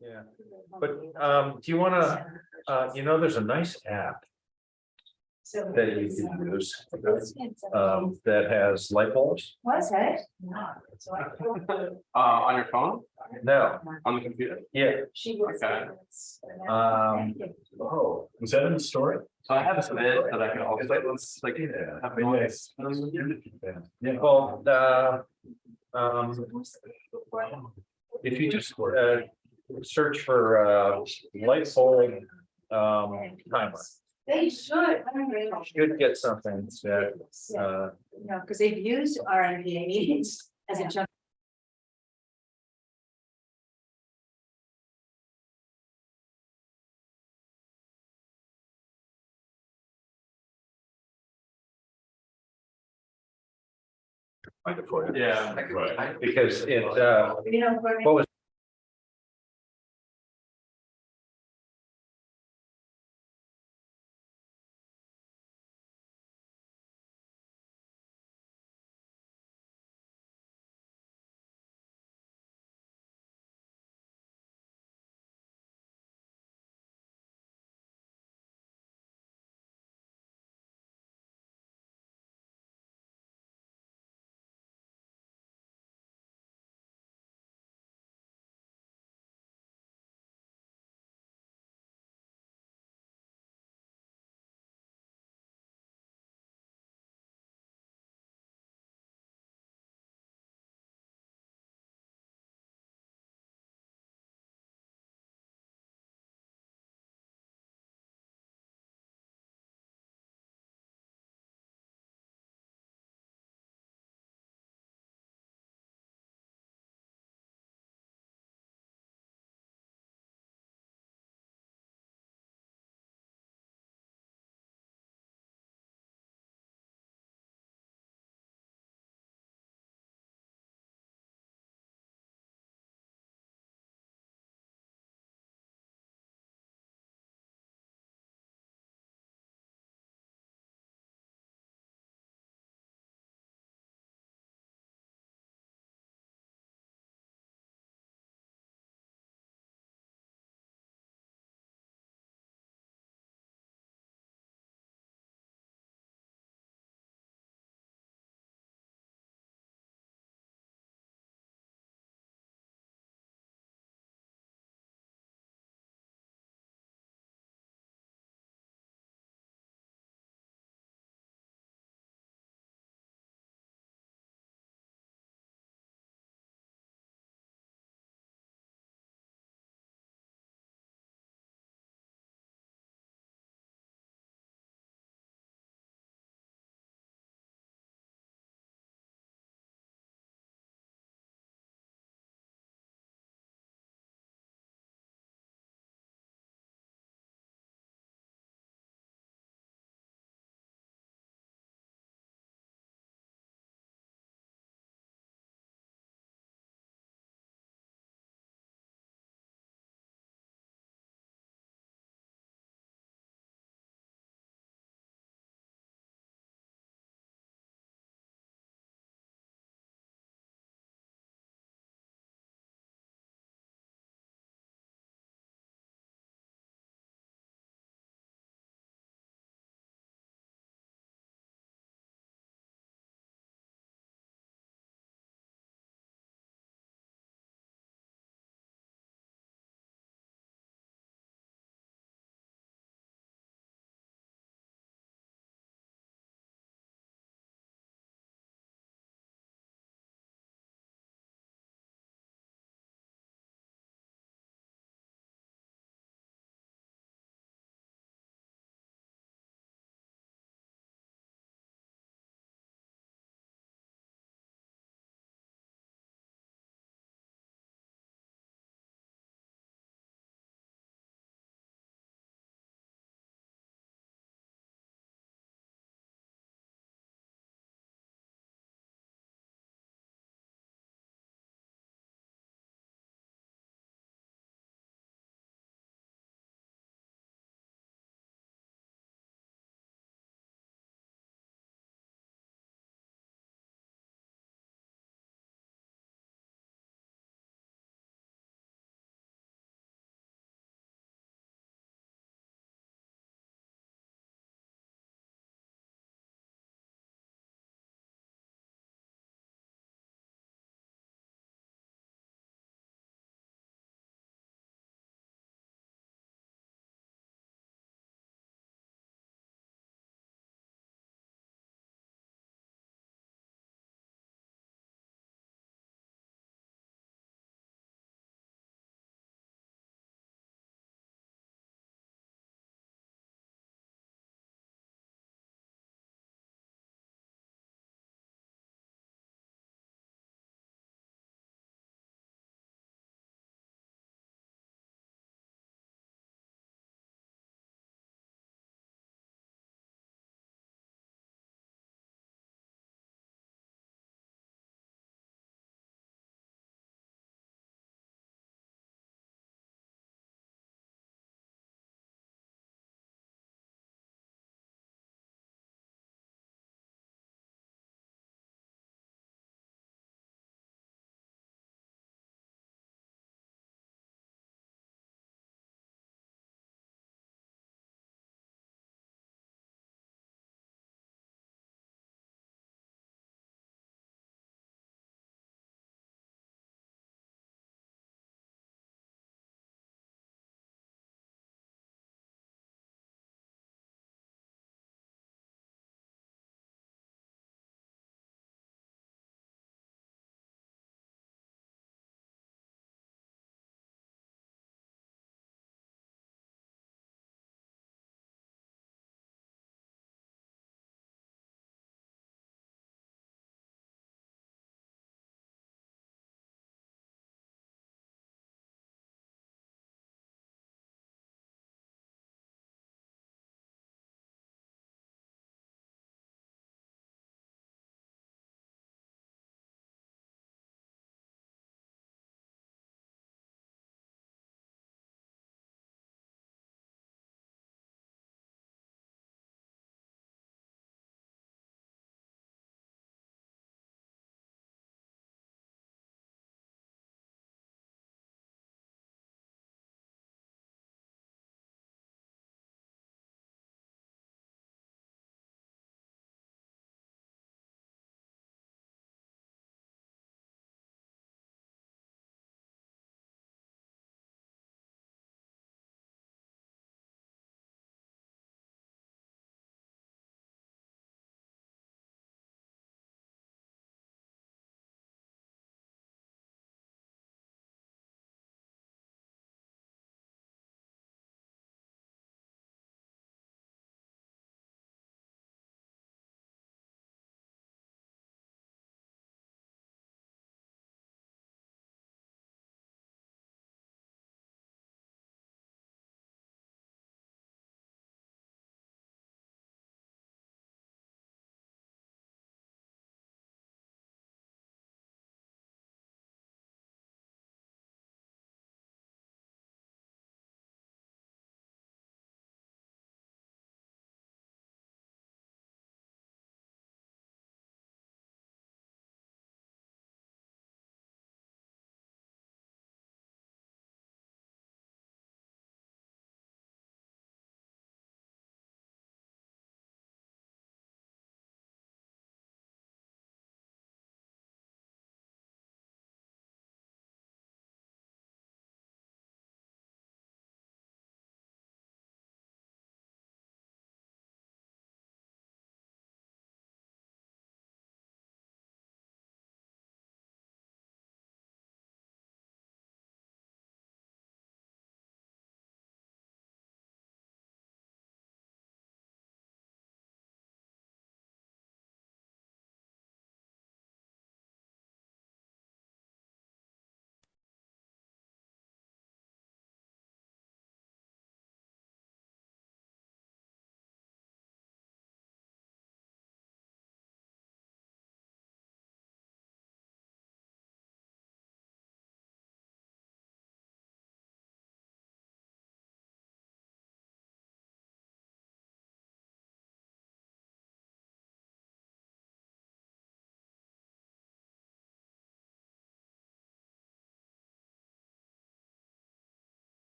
Yeah, but do you want to? There's a nice app that you can use that has light bulbs. Was it? On your phone? No, On the computer? yeah. She was. Okay. Oh, was that in the story? So I have a bit that I can also like have noise. Yeah. Well, if you just search for light bulb timer, They should. should get something that No, because they've used our NPA meetings as a jump. Yeah. because it You know, what was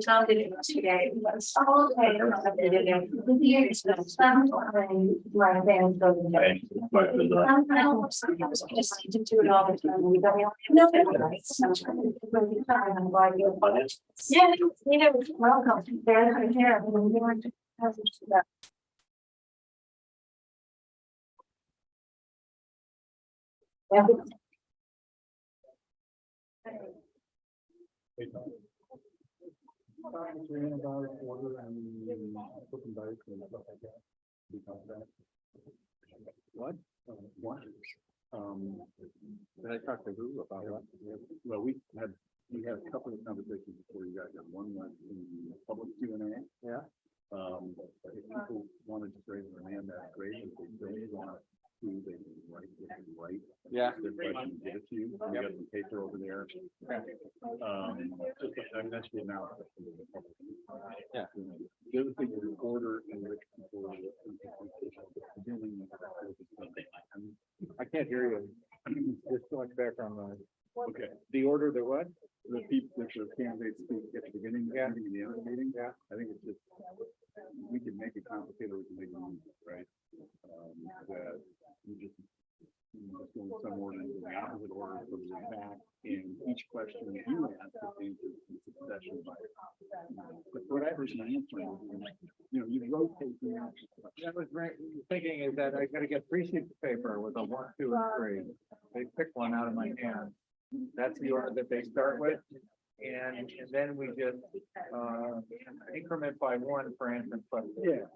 Tom did it today. Just to do it all the time. We don't. Yeah, you know, welcome. They're right here. We want to have that. Yeah. What? What? Did I talk to who about it? Well, we had a couple of conversations before you got here. One was in the public Q&A. Yeah. If people wanted to raise their hand, that's great. If they don't want to, they can write, Yeah. Their question, give it to you. We got some paper over there. That's the analysis. Yeah. The other thing is the order in which people are dealing with. I can't hear you. There's so much background noise. Okay. The order that what? The people, the candidates speak at the beginning, yeah, and the end of the meeting. Yeah. I think it's just, we can make it complicated, we can make it easy, right? That you just go in some order, in the opposite order, so the back, and each question that you ask pertains to the succession. But whatever's an answer, you know, you rotate the answer. That was right. Thinking is that I got to get 3 sheets of paper with a 1, 2, and 3. They pick one out of my hand. That's the order that they start with. And then we just increment by 1 for answering questions. Yeah.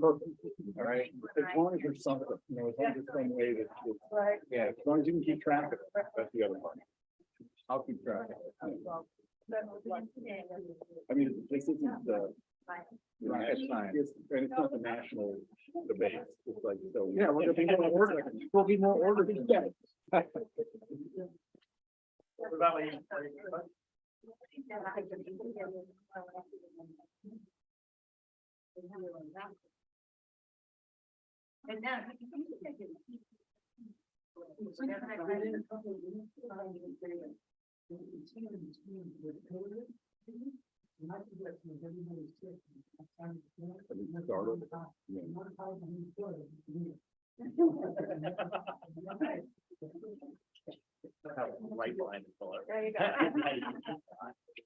Perfect. All right. As long as there's something, you know, as long as it's some way that, right. Yeah. As long as you can keep track of it, that's the other part. I'll keep track of it. I mean, this isn't the. It's fine. And it's not the national debate. It's like, so. Yeah, we're gonna be more order. We'll be more ordered. Yeah. What about you? Right line color. There you go.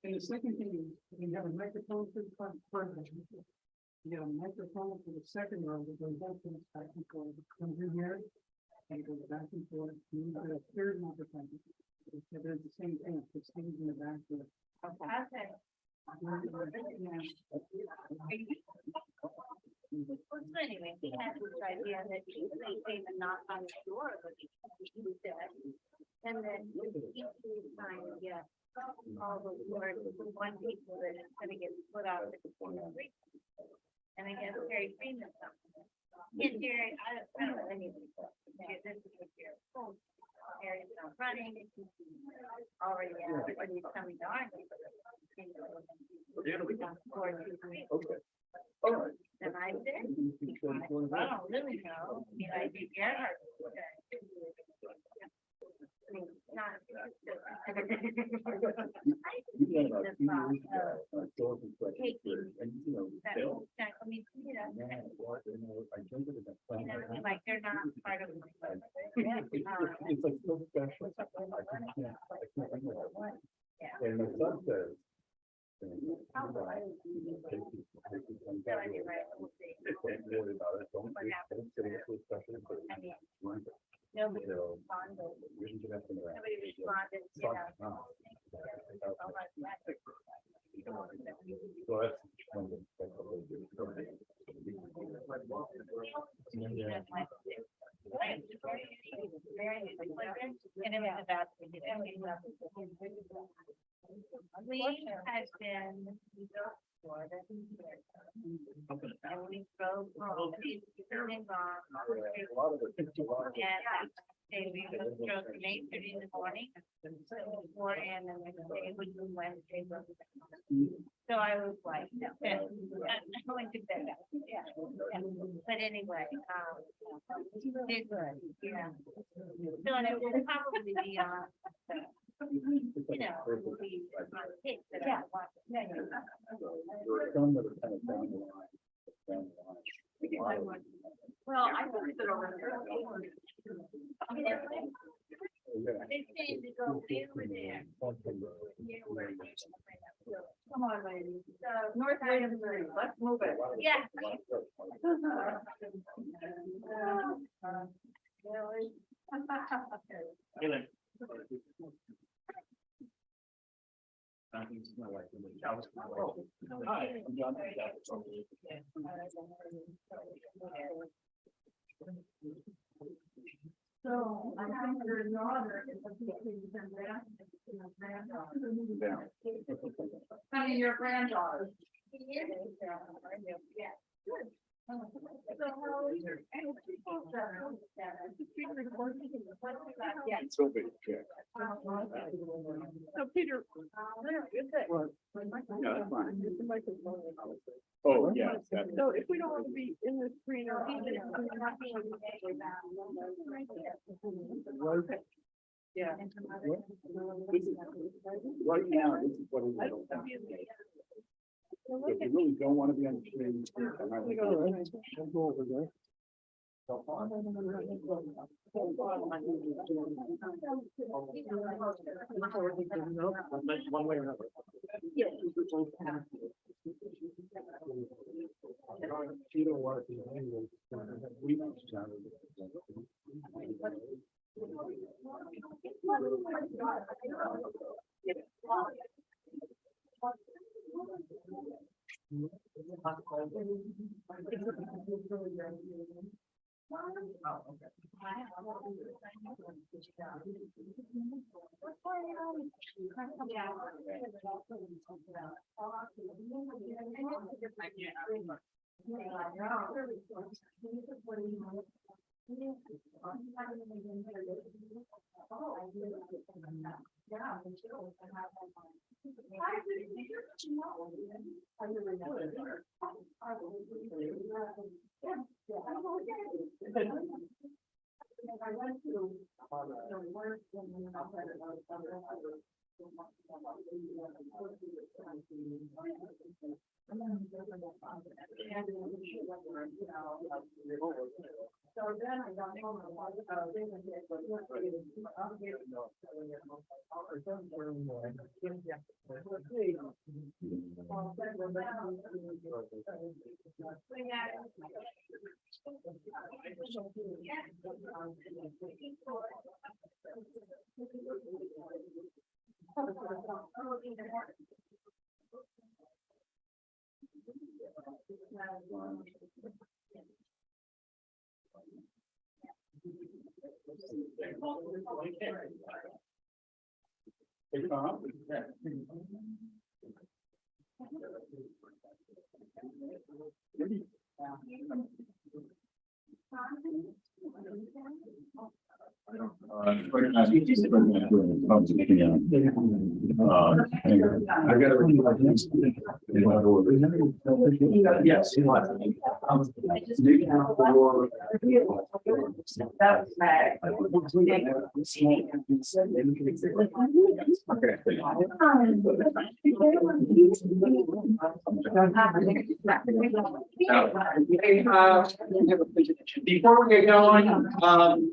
And the second thing is, you have a microphone for the first one. You have a microphone for the second row that goes up to the back and forth. It comes in here and goes back and forth. You have a third microphone. It's the same thing. It stays in the back there. Okay. Well, so anyway, he had this idea that they came and knocked on the door, but he said, and then he trying to get all the words from one people that is going to get put out the street. And I guess Terry Freeman something. And Terry, I don't know anything. This is what you're told. Terry's not running. Already asked when he's coming to our neighborhood. Okay. All right. And I said, I don't really know. I mean, I do Gerhard. I mean, not. Like they're not part of. It's like so special. And my son says. Nobody responded, you know. We have been for the year. And we drove home. He's been gone. And we drove from 8:30 in the morning before, and then the next day we Wednesday. So I was like, I'm going to bed. Yeah. But anyway, it's good. Yeah. So it will probably be on you know, will be on tape that I want. There are some that are kind of down the line. Down the line. Well, I put it over there. They say to go over there. Come on, ladies. North Williamsburg, let's move it. Yeah. Hi, I'm John. So I think there's no other. I mean, your granddaughter. Yeah. Good. Yeah. So big, yeah. So Peter, Well, yeah, that's fine. Oh, yeah. That's- so if we don't want to be in the screen or. Yeah. This is- Right now, this is what it is. If you really don't want to be on the screen. I'll go over there. One way or another. You don't want to be anyway. We- Hey, Tom. Ready? Yes. Before we get going,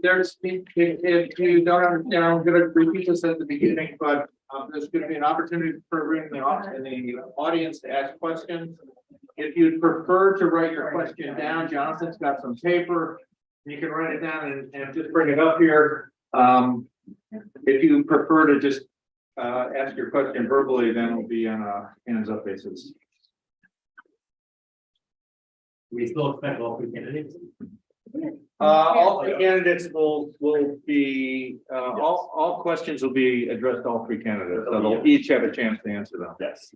there's, if you don't understand, I'm gonna repeat this at the beginning, but there's gonna be an opportunity for everyone in the audience to ask questions. If you'd prefer to write your question down, Jonathan's got some paper. You can write it down and just bring it up here. If you prefer to just ask your question verbally, then it'll be on a hands up basis. We still expect all three candidates. All the candidates will be, all questions will be addressed to all three candidates, so they'll each have a chance to answer them. Yes.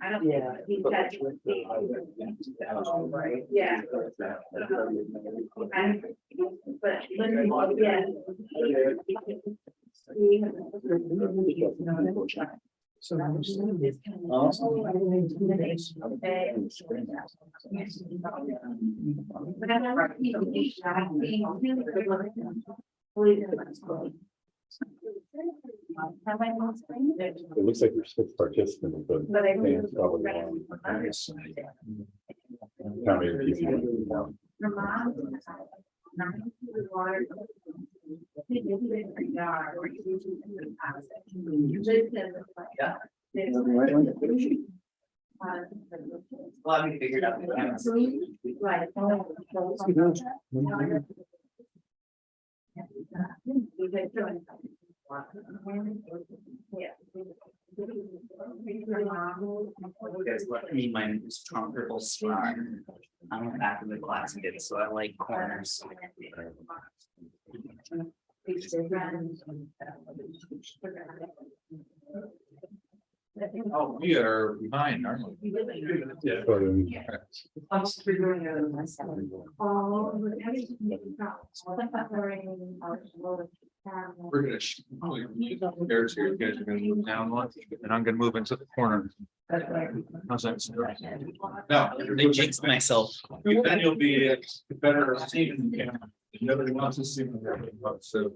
I don't. Yeah. Right. Yeah. It looks like you're six participants, but. Dan's probably one. How many do you think? Let me figure it out. Guys, let me my comfortable spot. I'm in the back of the class kid, so I like corners. Oh, we are behind, aren't we? Yeah. We're gonna. There's here, you guys are gonna move down one, and I'm gonna move into the corner. How's that? No. They jinxed myself. Then you'll be better seen. Nobody wants to see. So.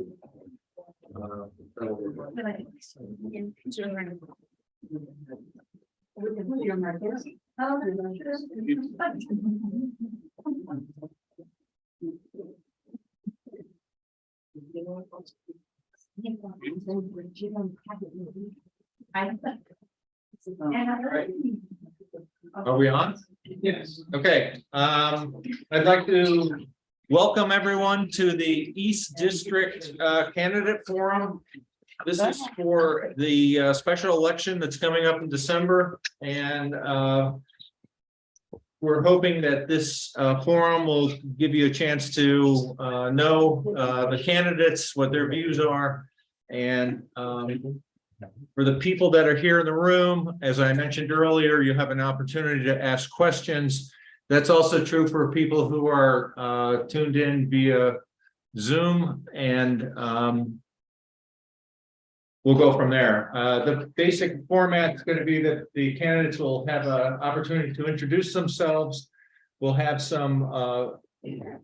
Are we on? Yes. Okay, I'd like to welcome everyone to the East District Candidate Forum. This is for the special election that's coming up in December, and we're hoping that this forum will give you a chance to know the candidates, what their views are, and for the people that are here in the room, as I mentioned earlier, you have an opportunity to ask questions. That's also true for people who are tuned in via Zoom, and we'll go from there. The basic format is going to be that the candidates will have an opportunity to introduce themselves. We'll have some,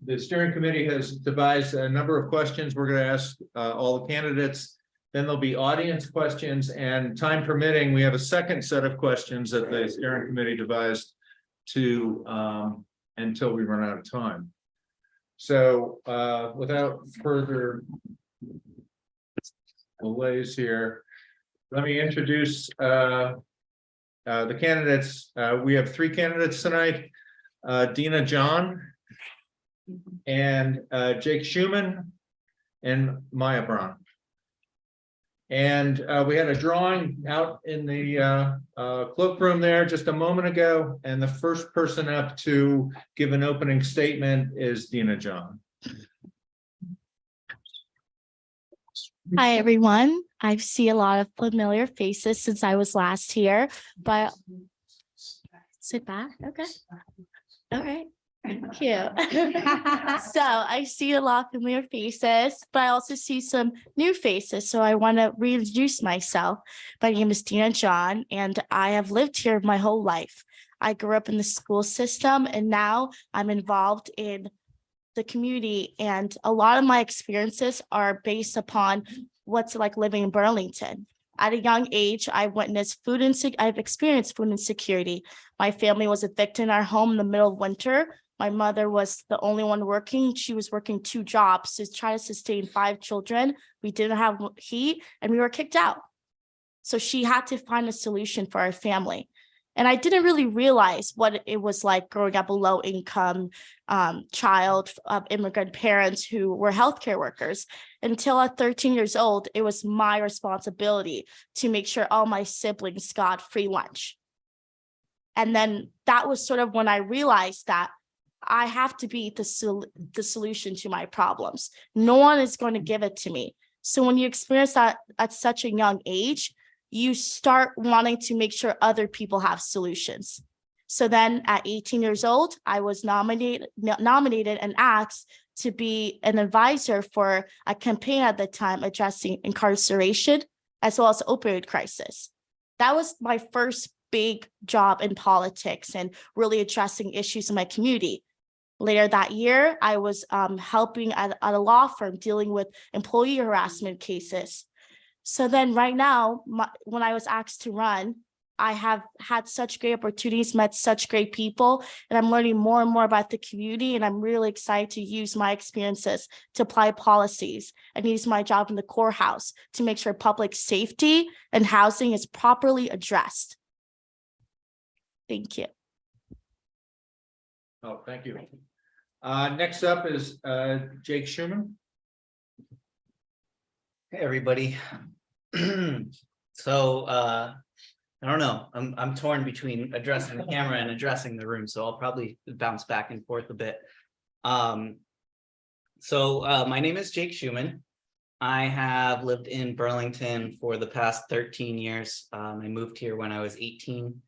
the steering committee has devised a number of questions we're going to ask all the candidates. Then there'll be audience questions, and time permitting, we have a second set of questions that the steering committee devised to until we run out of time. So without further delays here, let me introduce the candidates. We have three candidates tonight: Dina John, and Jake Schumann, and Maya Braun. And we had a drawing out in the cloakroom there just a moment ago, and the first person up to give an opening statement is Dina John. Hi, everyone. I see a lot of familiar faces since I was last here, but sit back. Okay. All right. Thank you. So I see a lot of familiar faces, but I also see some new faces. So I want to reintroduce myself. My name is Dina John, and I have lived here my whole life. I grew up in the school system, and now I'm involved in the community, and a lot of my experiences are based upon what's like living in Burlington. At a young age, I've experienced food insecurity. My family was evicted in our home in the middle of winter. My mother was the only one working. She was working 2 jobs to try to sustain 5 children. We didn't have heat, and we were kicked out. So she had to find a solution for our family. And I didn't really realize what it was like growing up a low income child of immigrant parents who were healthcare workers until at 13 years old. It was my responsibility to make sure all my siblings got free lunch. And then that was sort of when I realized that I have to be the solution to my problems. No one is going to give it to me. So when you experience that at such a young age, you start wanting to make sure other people have solutions. So then at 18 years old, I was nominated and asked to be an advisor for a campaign at the time addressing incarceration as well as opioid crisis. that was my first big job in politics and really addressing issues in my community. Later that year, I was helping at a law firm dealing with employee harassment cases. So then right now, when I was asked to run, I have had such great opportunities, met such great people, and I'm learning more and more about the community. And I'm really excited to use my experiences to apply policies and use my job in the courthouse to make sure public safety and housing is properly addressed. Thank you. Oh, thank you. Next up is Jake Schuman. Hey, everybody. So I don't know. I'm torn between addressing the camera and addressing the room, so I'll probably bounce back and forth a bit. My name is Jake Schuman. I have lived in Burlington for the past 13 years. I moved here when I was 18.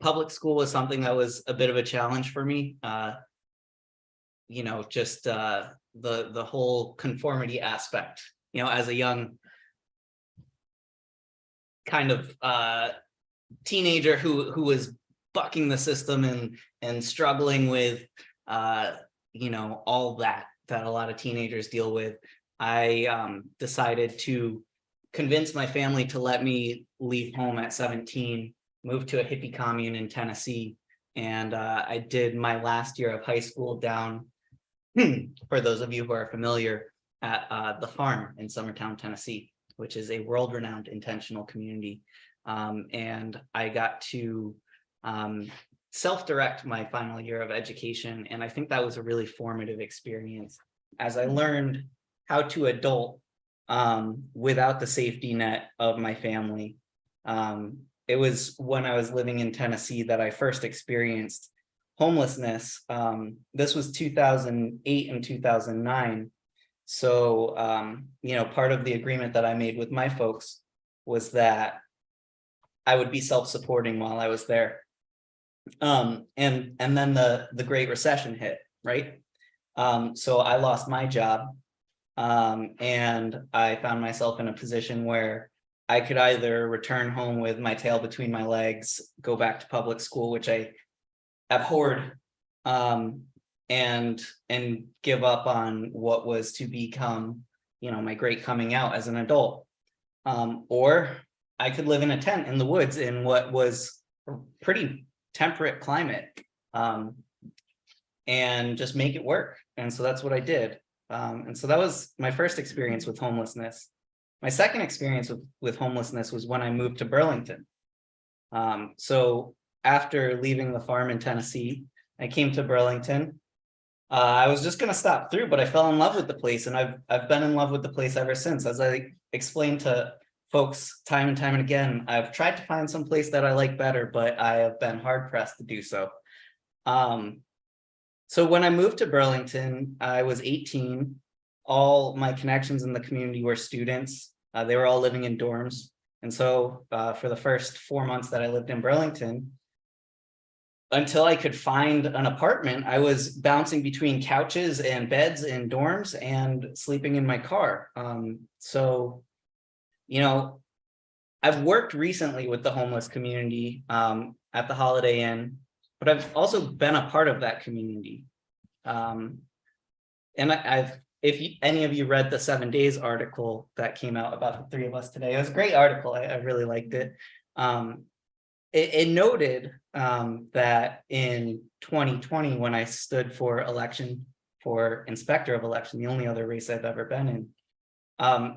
Public school was something that was a bit of a challenge for me. You know, just the whole conformity aspect, you know, as a young kind of teenager who was bucking the system and struggling with you know, all that a lot of teenagers deal with. I decided to convince my family to let me leave home at 17, move to a hippie commune in Tennessee, and I did my last year of high school down, for those of you who are familiar, at the farm in Summertown, Tennessee, which is a world-renowned intentional community. And I got to self-direct my final year of education. And I think that was a really formative experience as I learned how to adult without the safety net of my family. It was when I was living in Tennessee that I first experienced homelessness. This was 2008 and 2009. So, you know, part of the agreement that I made with my folks was that I would be self-supporting while I was there. And then the Great Recession hit, right? So I lost my job, and I found myself in a position where I could either return home with my tail between my legs, go back to public school, which I abhorred, and give up on what was to become, you know, my great coming out as an adult. Or I could live in a tent in the woods in what was a pretty temperate climate, and just make it work. And so that's what I did. And so that was my first experience with homelessness. My second experience with homelessness was when I moved to Burlington. So after leaving the farm in Tennessee, I came to Burlington. I was just going to stop through, but I fell in love with the place, and I've been in love with the place ever since. As I explained to folks time and time and again, I've tried to find some place that I like better, but I have been hard pressed to do so. So when I moved to Burlington, I was 18. All my connections in the community were students. They were all living in dorms. And so for the first 4 months that I lived in Burlington, until I could find an apartment, I was bouncing between couches and beds in dorms and sleeping in my car. So, you know, I've worked recently with the homeless community at the Holiday Inn, but I've also been a part of that community. And if any of you read the 7 Days article that came out about the three of us today, it was a great article. I really liked it. It noted that in 2020, when I stood for election for inspector of election, the only other race I've ever been in,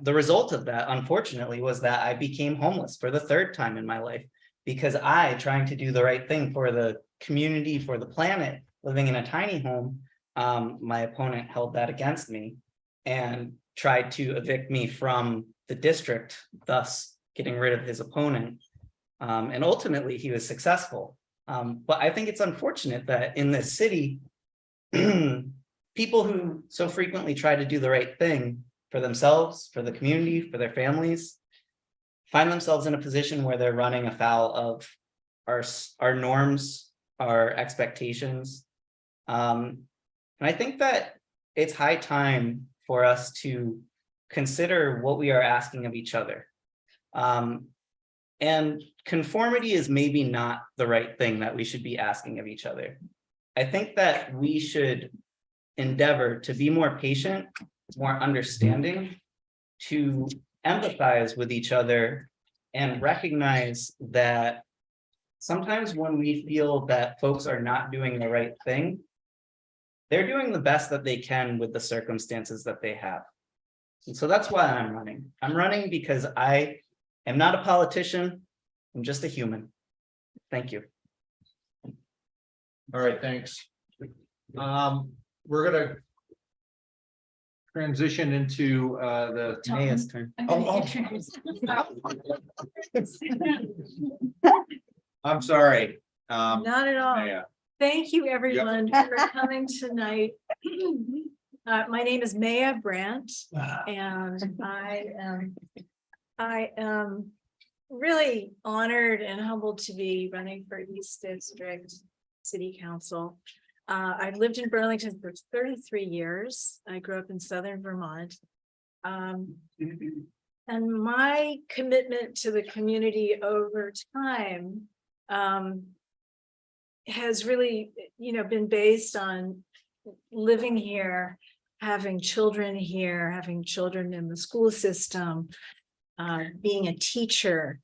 the result of that, unfortunately, was that I became homeless for the third time in my life, because I, trying to do the right thing for the community, for the planet, living in a tiny home, my opponent held that against me and tried to evict me from the district, thus getting rid of his opponent. And ultimately, he was successful. But I think it's unfortunate that in this city, people who so frequently try to do the right thing for themselves, for the community, for their families, find themselves in a position where they're running afoul of our norms, our expectations. And I think that it's high time for us to consider what we are asking of each other. And conformity is maybe not the right thing that we should be asking of each other. I think that we should endeavor to be more patient, more understanding, to empathize with each other and recognize that sometimes when we feel that folks are not doing the right thing, they're doing the best that they can with the circumstances that they have. And so that's why I'm running. I'm running because I am not a politician. I'm just a human. Thank you. All right, thanks. We're gonna transition into the. Maya's turn. I'm sorry. Not at all. Maya. Thank you, everyone, for coming tonight. My name is Maya Brandt, and I am really honored and humbled to be running for East District City Council. I've lived in Burlington for 33 years. I grew up in Southern Vermont. And my commitment to the community over time has really, been based on living here, having children here, having children in the school system, being a teacher,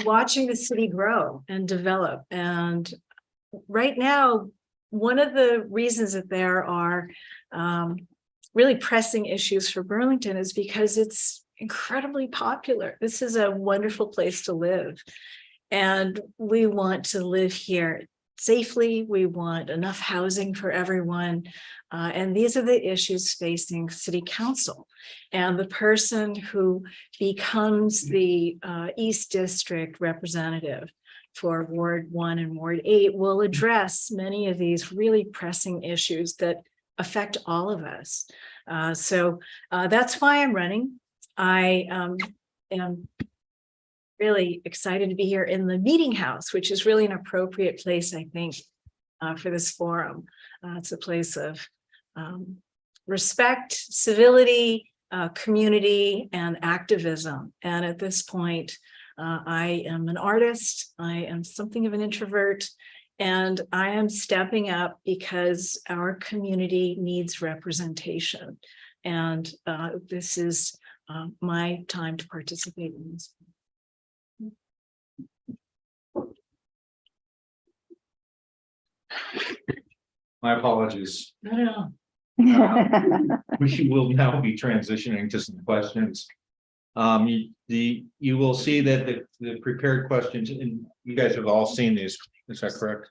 watching the city grow and develop. And right now, one of the reasons that there are really pressing issues for Burlington is because it's incredibly popular. This is a wonderful place to live. And we want to live here safely. We want enough housing for everyone. And these are the issues facing City Council. And the person who becomes the East District representative for Ward 1 and Ward 8 will address many of these really pressing issues that affect all of us. So that's why I'm running. I am really excited to be here in the meeting house, which is really an appropriate place, I think, for this forum. It's a place of respect, civility, community, and activism. And at this point, I am an artist. I am something of an introvert, and I am stepping up because our community needs representation. And this is my time to participate in this. My apologies. No. We will now be transitioning to some questions. You will see that the prepared questions, and you guys have all seen these, is that correct?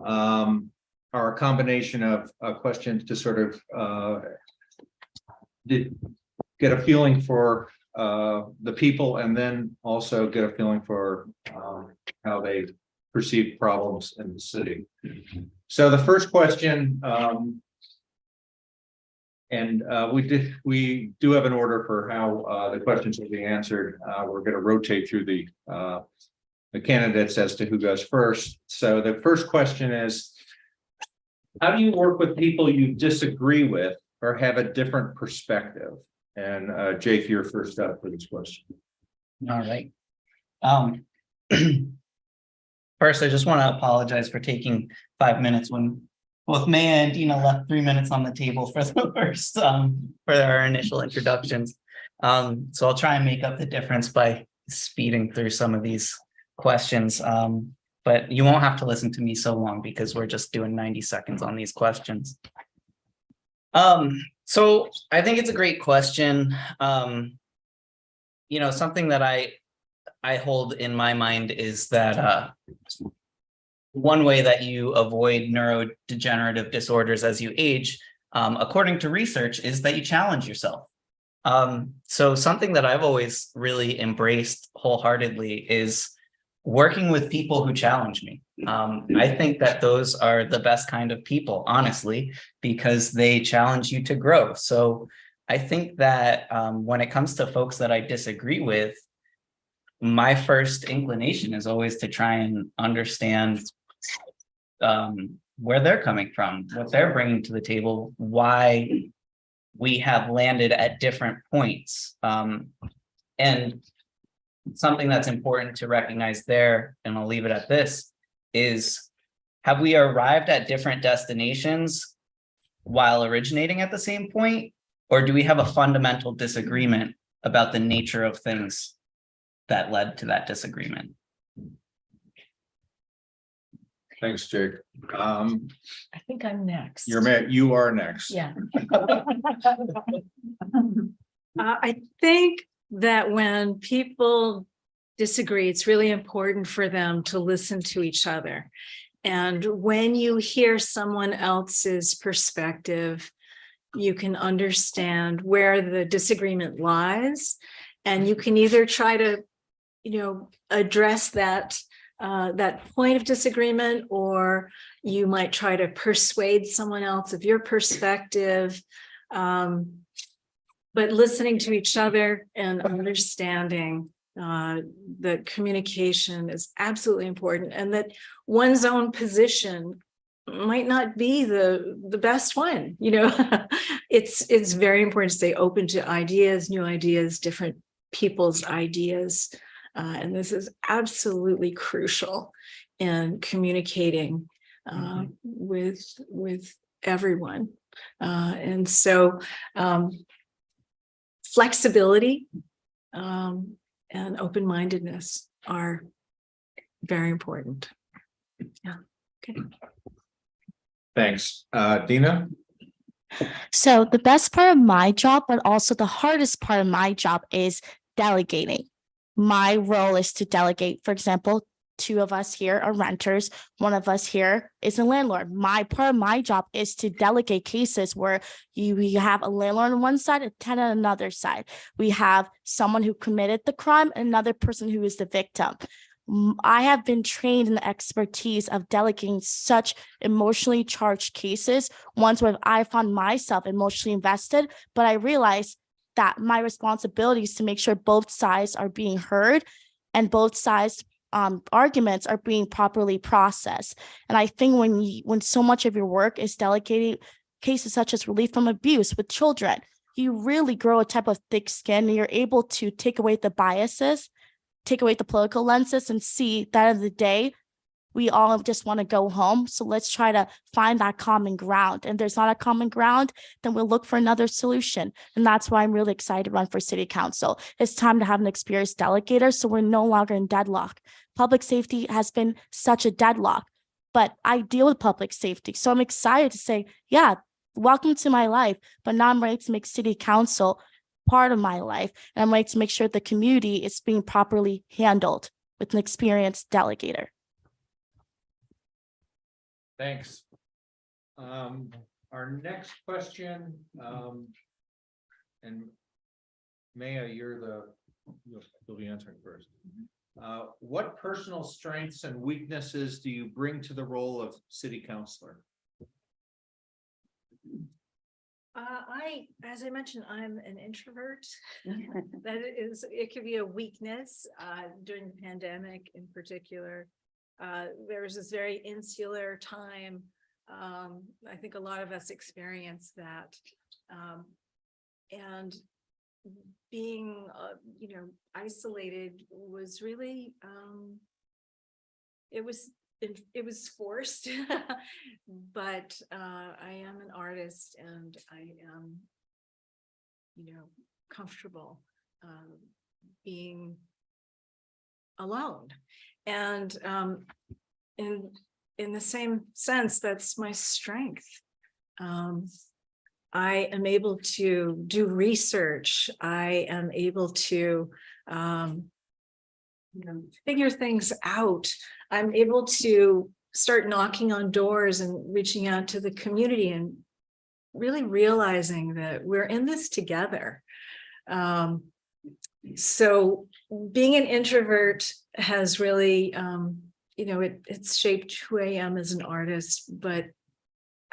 Are a combination of questions to sort of get a feeling for the people, and then also get a feeling for how they perceive problems in the city. So the first question, and we do have an order for how the questions will be answered. We're going to rotate through the candidates as to who goes first. So the first question is, how do you work with people you disagree with or have a different perspective? And Jake, you're first up for this question. All right. First, I just want to apologize for taking 5 minutes when both Maya and Dina left 3 minutes on the table for the first for our initial introductions. So I'll try and make up the difference by speeding through some of these questions. But you won't have to listen to me so long because we're just doing 90 seconds on these questions. So I think it's a great question. Something that I hold in my mind is that one way that you avoid neurodegenerative disorders as you age, according to research, is that you challenge yourself. So something that I've always really embraced wholeheartedly is working with people who challenge me. I think that those are the best kind of people, honestly, because they challenge you to grow. So I think that when it comes to folks that I disagree with, my first inclination is always to try and understand where they're coming from, what they're bringing to the table, why we have landed at different points. And something that's important to recognize there, and I'll leave it at this, is have we arrived at different destinations while originating at the same point? Or do we have a fundamental disagreement about the nature of things that led to that disagreement? Thanks, Jake. I think I'm next. You are next. Yeah. I think that when people disagree, it's really important for them to listen to each other. And when you hear someone else's perspective, you can understand where the disagreement lies, and you can either try to, address that point of disagreement, or you might try to persuade someone else of your perspective. But listening to each other and understanding that communication is absolutely important, and that one's own position might not be the best one. It's very important to stay open to ideas, new ideas, different people's ideas. And this is absolutely crucial in communicating with everyone. And so flexibility and open-mindedness are very important. Yeah. Okay. Thanks. Dina? So the best part of my job, but also the hardest part of my job, is delegating. My role is to delegate. For example, 2 of us here are renters. 1 of us here is a landlord. My part of my job is to delegate cases where you have a landlord on one side, a tenant on another side. We have someone who committed the crime, and another person who is the victim. I have been trained in the expertise of delegating such emotionally charged cases, ones where I found myself emotionally invested, but I realized that my responsibility is to make sure both sides are being heard and both sides arguments are being properly processed. And I think when so much of your work is delegating cases such as relief from abuse with children, you really grow a type of thick skin, and you're able to take away the biases, take away the political lenses, and see that at the end of the day, we all just want to go home. So let's try to find that common ground. And if there's not a common ground, then we'll look for another solution. And that's why I'm really excited to run for city council. It's time to have an experienced delegator, so we're no longer in deadlock. Public safety has been such a deadlock, but I deal with public safety. So I'm excited to say, yeah, welcome to my life. But now I'm ready to make city council part of my life. And I'm ready to make sure the community is being properly handled with an experienced delegator. Thanks. Our next question, and Maya, you'll be answering first. What personal strengths and weaknesses do you bring to the role of city councilor? As I mentioned, I'm an introvert. It could be a weakness during the pandemic in particular. There was this very insular time. I think a lot of us experienced that. And being, isolated was really, it was forced, but I am an artist, and I am, comfortable being alone. And in the same sense, that's my strength. I am able to do research. I am able to figure things out. I'm able to start knocking on doors and reaching out to the community and really realizing that we're in this together. So being an introvert has really, it's shaped who I am as an artist, but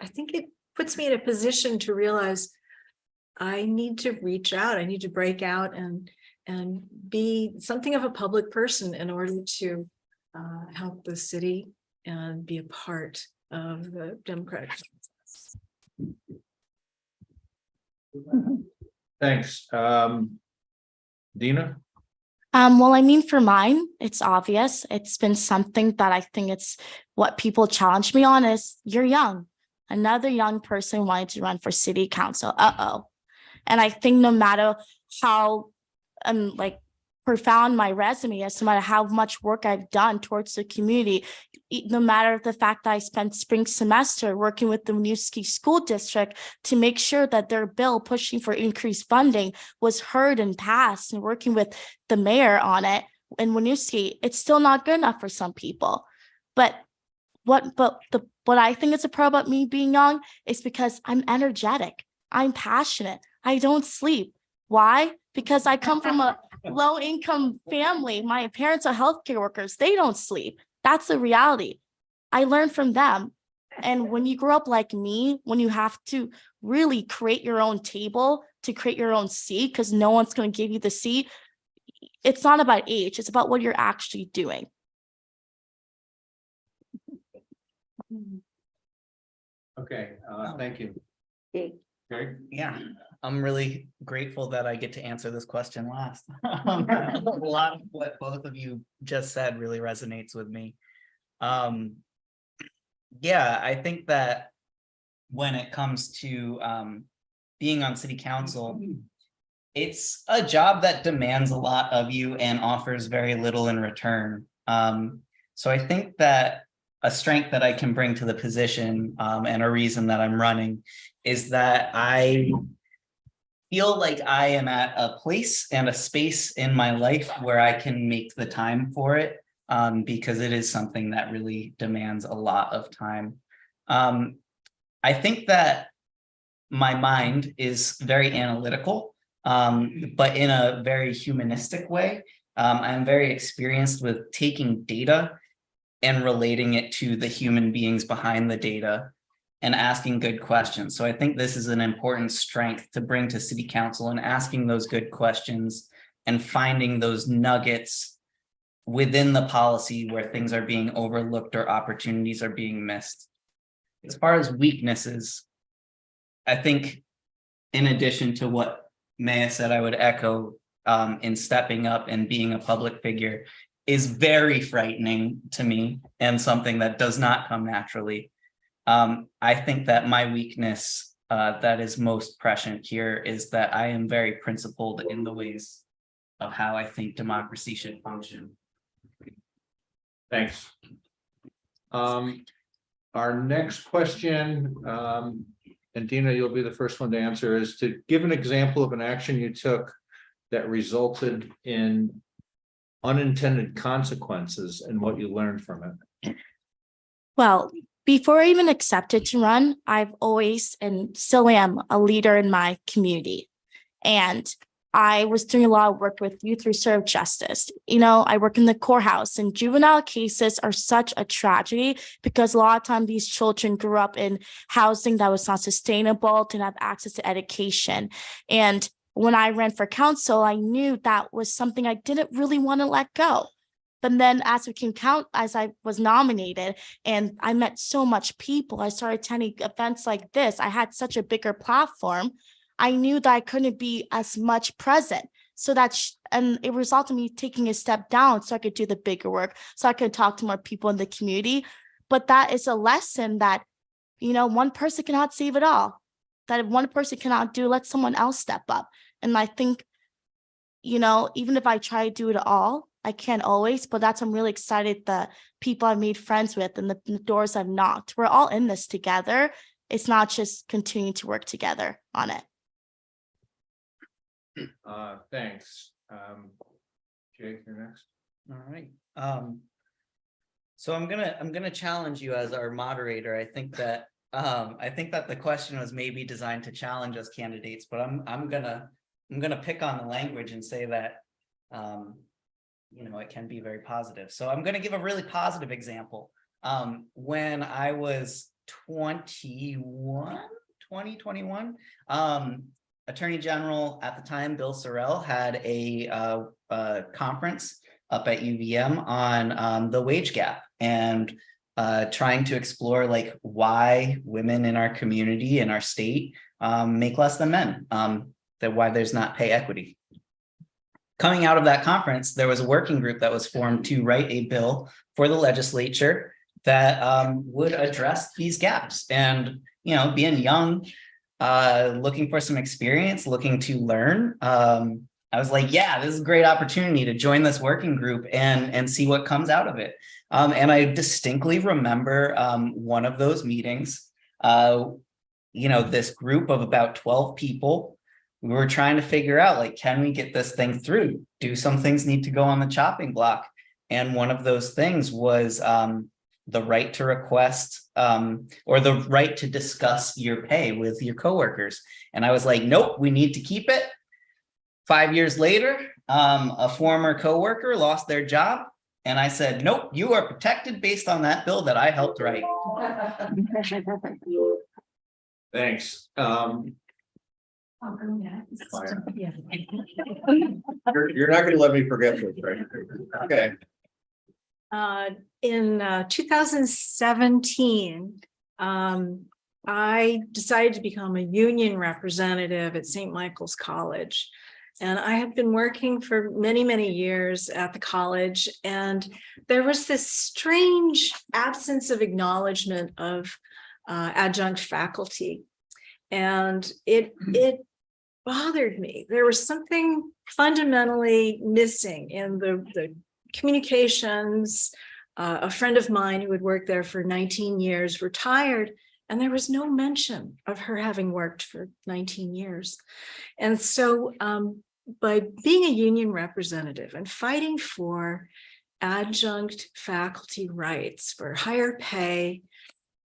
I think it puts me in a position to realize I need to reach out. I need to break out and be something of a public person in order to help the city and be a part of the democratic process. Thanks. Dina? Well, I mean, for mine, it's obvious. It's been something that I think it's what people challenge me on is you're young. Another young person wanted to run for city council. Uh-oh. And I think no matter how like profound my resume is, no matter how much work I've done towards the community, no matter the fact that I spent spring semester working with the Winooski School District to make sure that their bill pushing for increased funding was heard and passed, and working with the mayor on it in Winooski, it's still not good enough for some people. But what I think is a pro about me being young is because I'm energetic, I'm passionate, I don't sleep. Why? Because I come from a low income family. My parents are healthcare workers. They don't sleep. That's the reality. I learned from them. And when you grow up like me, when you have to really create your own table to create your own seat, because no one's going to give you the seat, it's not about age, it's about what you're actually doing. Okay, thank you. Greg? Yeah, I'm really grateful that I get to answer this question last. A lot of what both of you just said really resonates with me. Yeah, I think that when it comes to being on city council, it's a job that demands a lot of you and offers very little in return. So I think that a strength that I can bring to the position and a reason that I'm running is that I feel like I am at a place and a space in my life where I can make the time for it, because it is something that really demands a lot of time. I think that my mind is very analytical, but in a very humanistic way. I'm very experienced with taking data and relating it to the human beings behind the data and asking good questions. So I think this is an important strength to bring to city council, and asking those good questions and finding those nuggets within the policy where things are being overlooked or opportunities are being missed. As far as weaknesses, I think in addition to what Maya said, I would echo in stepping up and being a public figure is very frightening to me and something that does not come naturally. I think that my weakness that is most prescient here is that I am very principled in the ways of how I think democracy should function. Thanks. Our next question, and Dina, you'll be the first one to answer, is to give an example of an action you took that resulted in unintended consequences and what you learned from it. Well, before I even accepted to run, I've always and still am a leader in my community. And I was doing a lot of work with Youth Restorative Justice. You know, I work in the courthouse, and juvenile cases are such a tragedy because a lot of times these children grew up in housing that was not sustainable, didn't have access to education. And when I ran for council, I knew that was something I didn't really want to let go. But then as I was nominated and I met so much people, I started attending events like this. I had such a bigger platform. I knew that I couldn't be as much present. So and it resulted in me taking a step down so I could do the bigger work, so I could talk to more people in the community. But that is a lesson that, you know, one person cannot save it all. That if one person cannot do, let someone else step up. And I think, you know, even if I try to do it all, I can't always, but I'm really excited the people I've made friends with and the doors I've knocked. We're all in this together. It's not just continuing to work together on it. Thanks. Jake, you're next. All right. So I'm gonna challenge you as our moderator. I think that the question was maybe designed to challenge us candidates, but I'm gonna pick on the language and say that you know, it can be very positive. So I'm gonna give a really positive example. When I was 2021, Attorney General at the time, Bill Sorrell, had a conference up at UVM on the wage gap and trying to explore like why women in our community, in our state, make less than men, that why there's not pay equity. coming out of that conference, there was a working group that was formed to write a bill for the legislature that would address these gaps. And, you know, being young, looking for some experience, looking to learn, I was like, yeah, this is a great opportunity to join this working group and see what comes out of it. And I distinctly remember one of those meetings, you know, this group of about 12 people, we were trying to figure out, like, can we get this thing through? Do some things need to go on the chopping block? And one of those things was the right to request or the right to discuss your pay with your coworkers. And I was like, nope, we need to keep it. 5 years later, a former coworker lost their job. And I said, nope, you are protected based on that bill that I helped write. Thanks. You're not gonna let me forget this, right? Okay. In 2017, I decided to become a union representative at St. Michael's College. And I have been working for many, many years at the college, and there was this strange absence of acknowledgement of adjunct faculty. And it bothered me. There was something fundamentally missing in the communications. A friend of mine who had worked there for 19 years retired, and there was no mention of her having worked for 19 years. And so by being a union representative and fighting for adjunct faculty rights, for higher pay,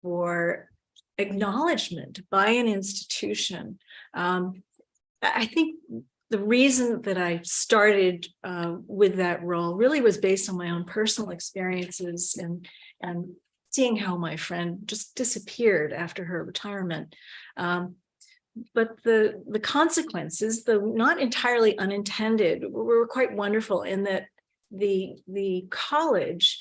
for acknowledgement by an institution, I think the reason that I started with that role really was based on my own personal experiences and seeing how my friend just disappeared after her retirement. But the consequences, though not entirely unintended, were quite wonderful in that the college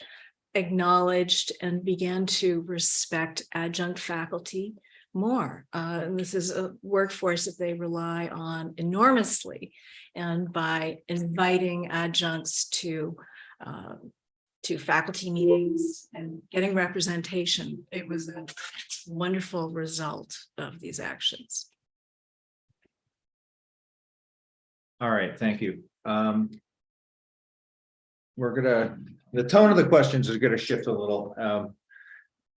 acknowledged and began to respect adjunct faculty more. And this is a workforce that they rely on enormously. And by inviting adjuncts to faculty meetings and getting representation, it was a wonderful result of these actions. All right, thank you. The tone of the questions is gonna shift a little.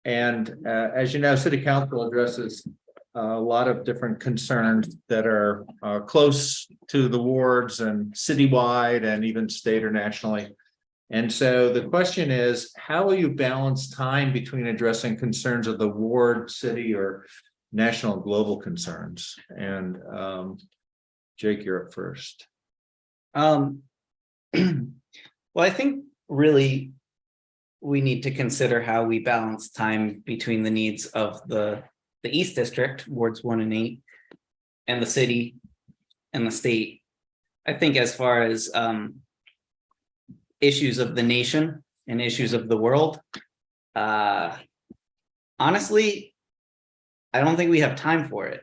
As you know, City Council addresses a lot of different concerns that are close to the wards and citywide and even state or nationally. And so the question is, how will you balance time between addressing concerns of the ward, city, or national global concerns? And Jake, you're up first. Well, I think really we need to consider how we balance time between the needs of the East District, wards 1 and 8, and the city and the state. I think as far as issues of the nation and issues of the world, honestly, I don't think we have time for it.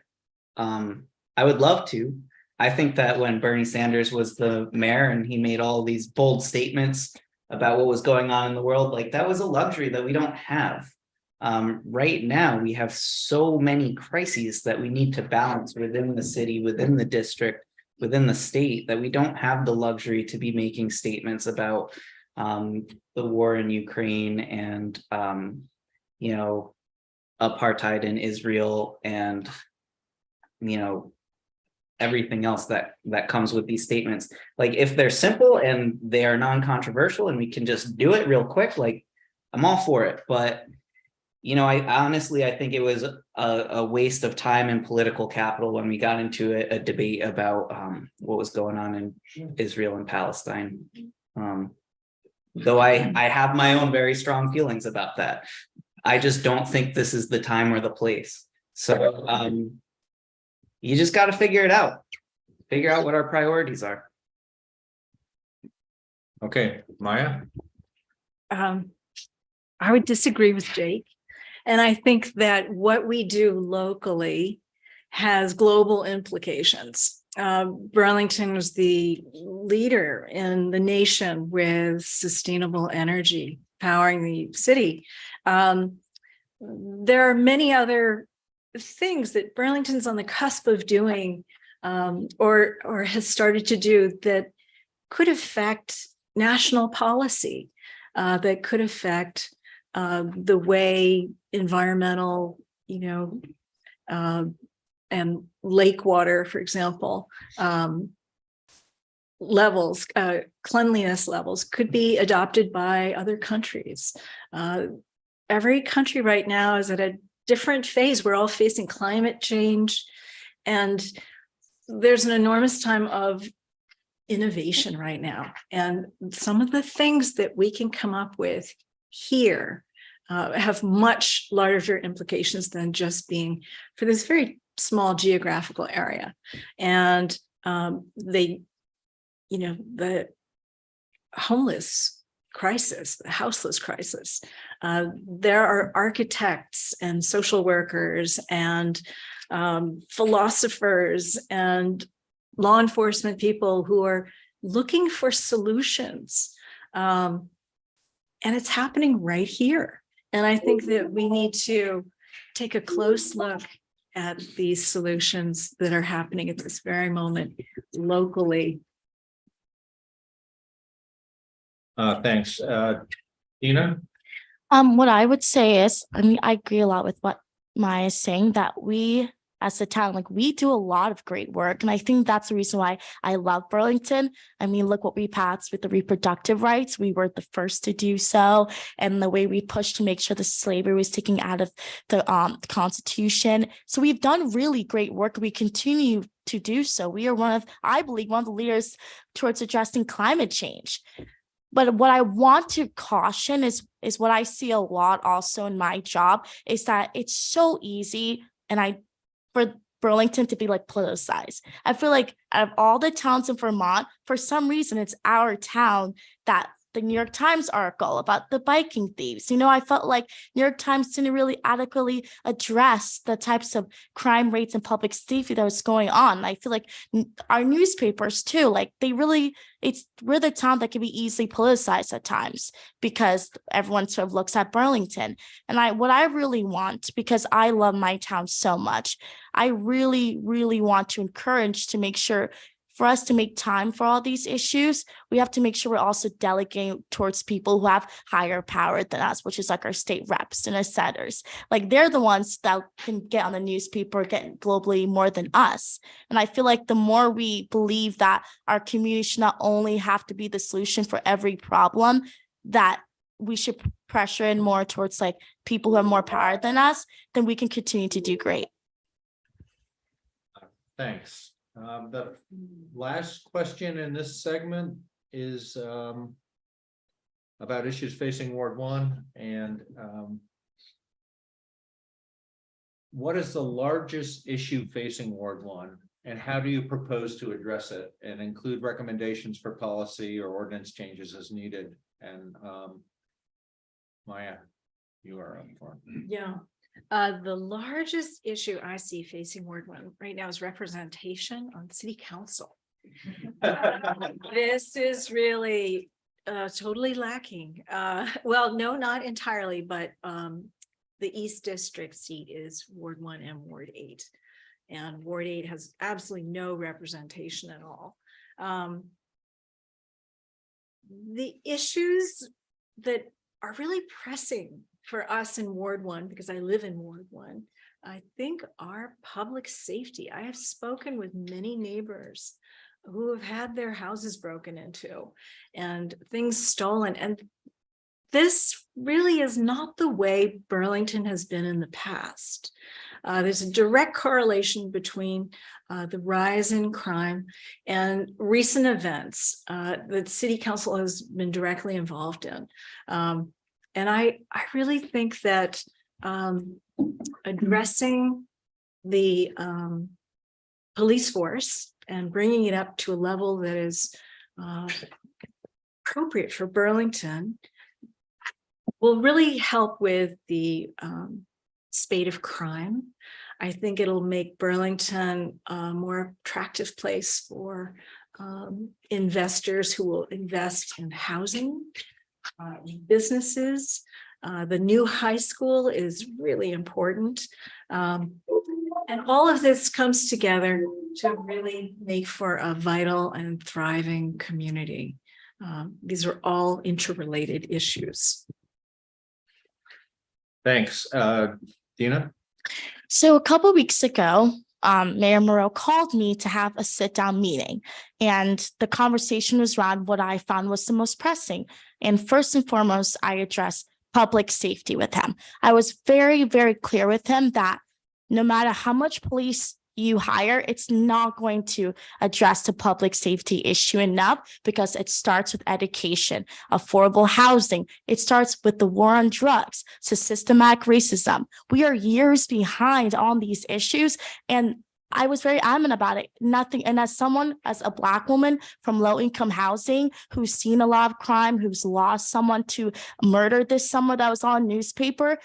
I would love to. I think that when Bernie Sanders was the mayor and he made all these bold statements about what was going on in the world, like that was a luxury that we don't have. Right now, we have so many crises that we need to balance within the city, within the district, within the state, that we don't have the luxury to be making statements about the war in Ukraine and you know, apartheid in Israel and you know, everything else that comes with these statements. Like if they're simple and they are non-controversial and we can just do it real quick, like I'm all for it. But you know, I honestly think it was a waste of time and political capital when we got into a debate about what was going on in Israel and Palestine. Though I have my own very strong feelings about that. I just don't think this is the time or the place. So you just got to figure it out. Figure out what our priorities are. Okay, Maya? I would disagree with Jake. And I think that what we do locally has global implications. Burlington was the leader in the nation with sustainable energy powering the city. There are many other things that Burlington's on the cusp of doing, or has started to do, that could affect national policy, that could affect the way environmental, and lake water, for example, levels, cleanliness levels could be adopted by other countries. Every country right now is at a different phase. We're all facing climate change, and there's an enormous time of innovation right now. And some of the things that we can come up with here have much larger implications than just being for this very small geographical area. And the homeless crisis, the houseless crisis, there are architects and social workers and philosophers and law enforcement people who are looking for solutions. And it's happening right here. And I think that we need to take a close look at these solutions that are happening at this very moment locally. Thanks. Dina? What I would say is, I mean, I agree a lot with what Maya is saying, that we as a town, like, we do a lot of great work. And I think that's the reason why I love Burlington. I mean, look what we passed with the reproductive rights. We were the first to do so. And the way we pushed to make sure the slavery was taken out of the Constitution. So we've done really great work. We continue to do so. We are I believe, one of the leaders towards addressing climate change. But what I want to caution is what I see a lot also in my job, is that it's so easy for Burlington to be like politicized. I feel like out of all the towns in Vermont, for some reason, it's our town that the New York Times article about the biking thieves. I felt like New York Times didn't really adequately address the types of crime rates and public safety that was going on. I feel like our newspapers too, like we're the town that can be easily politicized at times because everyone sort of looks at Burlington. And what I really want, because I love my town so much, I really, really want to encourage to make sure for us to make time for all these issues, we have to make sure we're also delegating towards people who have higher power than us, which is like our state reps and our senators. Like, they're the ones that can get on the newspaper, get globally more than us. And I feel like the more we believe that our community should not only have to be the solution for every problem, that we should pressure in more towards like people who have more power than us, then we can continue to do great. Thanks. The last question in this segment is about issues facing Ward 1, and what is the largest issue facing Ward 1, and how do you propose to address it, and include recommendations for policy or ordinance changes as needed? And Maya, you are up for it. Yeah. The largest issue I see facing Ward 1 right now is representation on city council. This is really totally lacking. Well, no, not entirely, but the East District seat is Ward 1 and Ward 8. And Ward 8 has absolutely no representation at all. The issues that are really pressing for us in Ward 1, because I live in Ward 1, I think are public safety. I have spoken with many neighbors who have had their houses broken into and things stolen. And this really is not the way Burlington has been in the past. There's a direct correlation between the rise in crime and recent events that City Council has been directly involved in. And I really think that addressing the police force and bringing it up to a level that is appropriate for Burlington will really help with the spate of crime. I think it'll make Burlington a more attractive place for investors who will invest in housing, businesses. The new high school is really important. And all of this comes together to really make for a vital and thriving community. These are all interrelated issues. Thanks, Dina. So a couple weeks ago, Mayor Moreau called me to have a sit-down meeting, and the conversation was around what I found was the most pressing. And first and foremost, I addressed public safety with him. I was very, very clear with him that no matter how much police you hire, it's not going to address the public safety issue enough, because it starts with education, affordable housing. It starts with the war on drugs, to systematic racism. We are years behind on these issues, and I was very adamant about it. Nothing. And as someone, as a Black woman from low income housing, who's seen a lot of crime, who's lost someone to murder this summer that was on newspaper,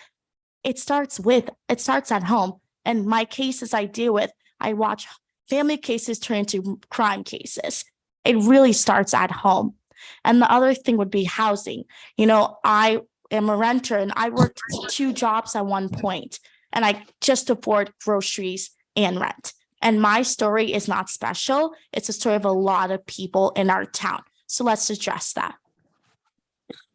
it starts at home. And my cases I deal with, I watch family cases turn into crime cases. It really starts at home. And the other thing would be housing. You know, I am a renter and I worked 2 jobs at one point, and I just afford groceries and rent. And my story is not special. It's a story of a lot of people in our town. So let's address that.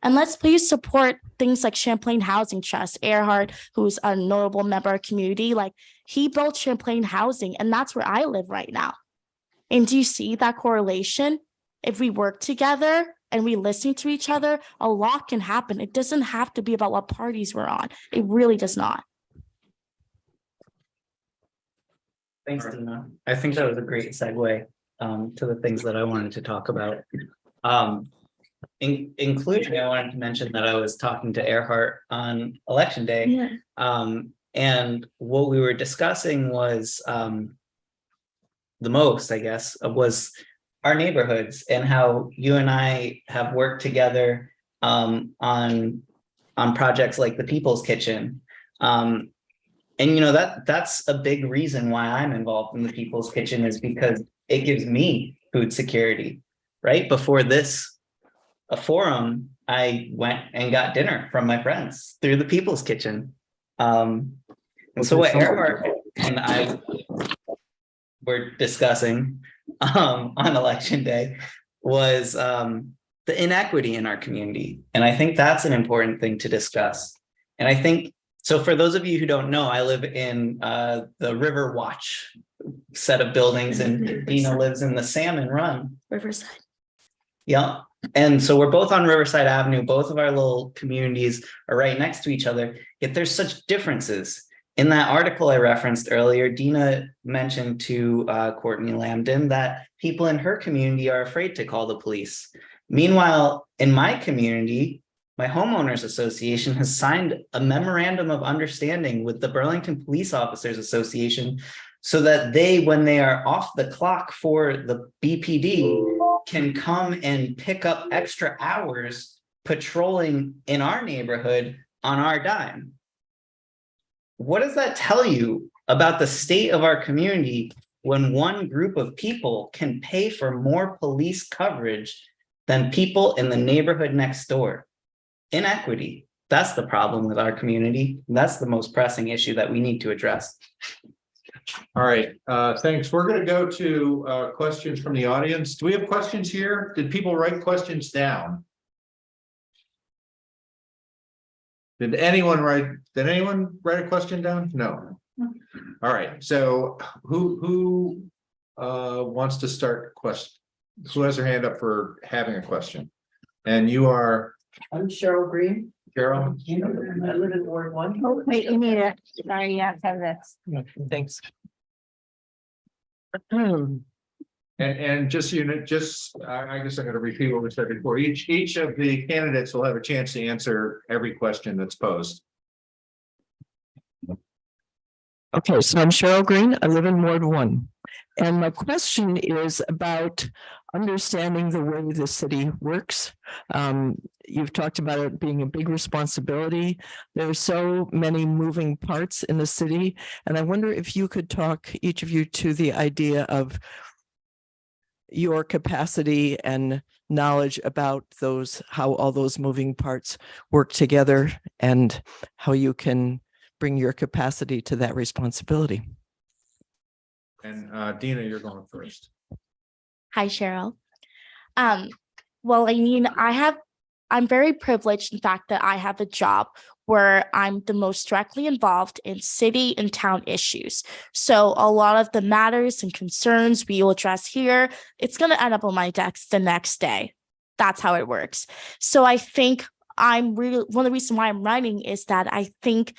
And let's please support things like Champlain Housing Trust. Earhart, who's a notable member of community, like he built Champlain Housing, and that's where I live right now. And do you see that correlation? If we work together and we listen to each other, a lot can happen. It doesn't have to be about what parties we're on. It really does not. Thanks, Dina. I think that was a great segue to the things that I wanted to talk about. Including, I wanted to mention that I was talking to Earhart on election day. Yeah. And what we were discussing was the most, I guess, was our neighborhoods and how you and I have worked together on projects like the People's Kitchen. And you know, that's a big reason why I'm involved in the People's Kitchen, is because it gives me food security. Right before this a forum, I went and got dinner from my friends through the People's Kitchen. And so what Earhart and I were discussing on election day was the inequity in our community. And I think that's an important thing to discuss. And I think, so for those of you who don't know, I live in the River Watch set of buildings, and Dina lives in the Salmon Run. Riverside. Yeah. And so we're both on Riverside Avenue. Both of our little communities are right next to each other, yet there's such differences. In that article I referenced earlier, Dina mentioned to Courtney Lambden that people in her community are afraid to call the police. Meanwhile, in my community, my homeowners association has signed a memorandum of understanding with the Burlington Police Officers Association so that they, when they are off the clock for the BPD, can come and pick up extra hours patrolling in our neighborhood on our dime. What does that tell you about the state of our community when one group of people can pay for more police coverage than people in the neighborhood next door? Inequity. That's the problem with our community. That's the most pressing issue that we need to address. All right, thanks. We're going to go to questions from the audience. Do we have questions here? Did people write questions down? Did anyone write a question down? No. All right, so who wants to start question? Who has their hand up for having a question? And you are? I'm Cheryl Green. Carol? I live in Ward 1. Oh, wait, you need it. Sorry, you have to have this. Thanks. And just, you know, I guess I'm going to repeat what we said before. Each of the candidates will have a chance to answer every question that's posed. Okay, so I'm Cheryl Green. I live in Ward 1. And my question is about understanding the way the city works. You've talked about it being a big responsibility. There are so many moving parts in the city. And I wonder if you could talk, each of you, to the idea of your capacity and knowledge about those, how all those moving parts work together and how you can bring your capacity to that responsibility. And Dina, you're going first. Hi, Cheryl. Well, I mean, I'm very privileged in fact that I have a job where I'm the most directly involved in city and town issues. So a lot of the matters and concerns we will address here, it's going to end up on my desk the next day. That's how it works. So I think I'm really, one of the reasons why I'm running is that I think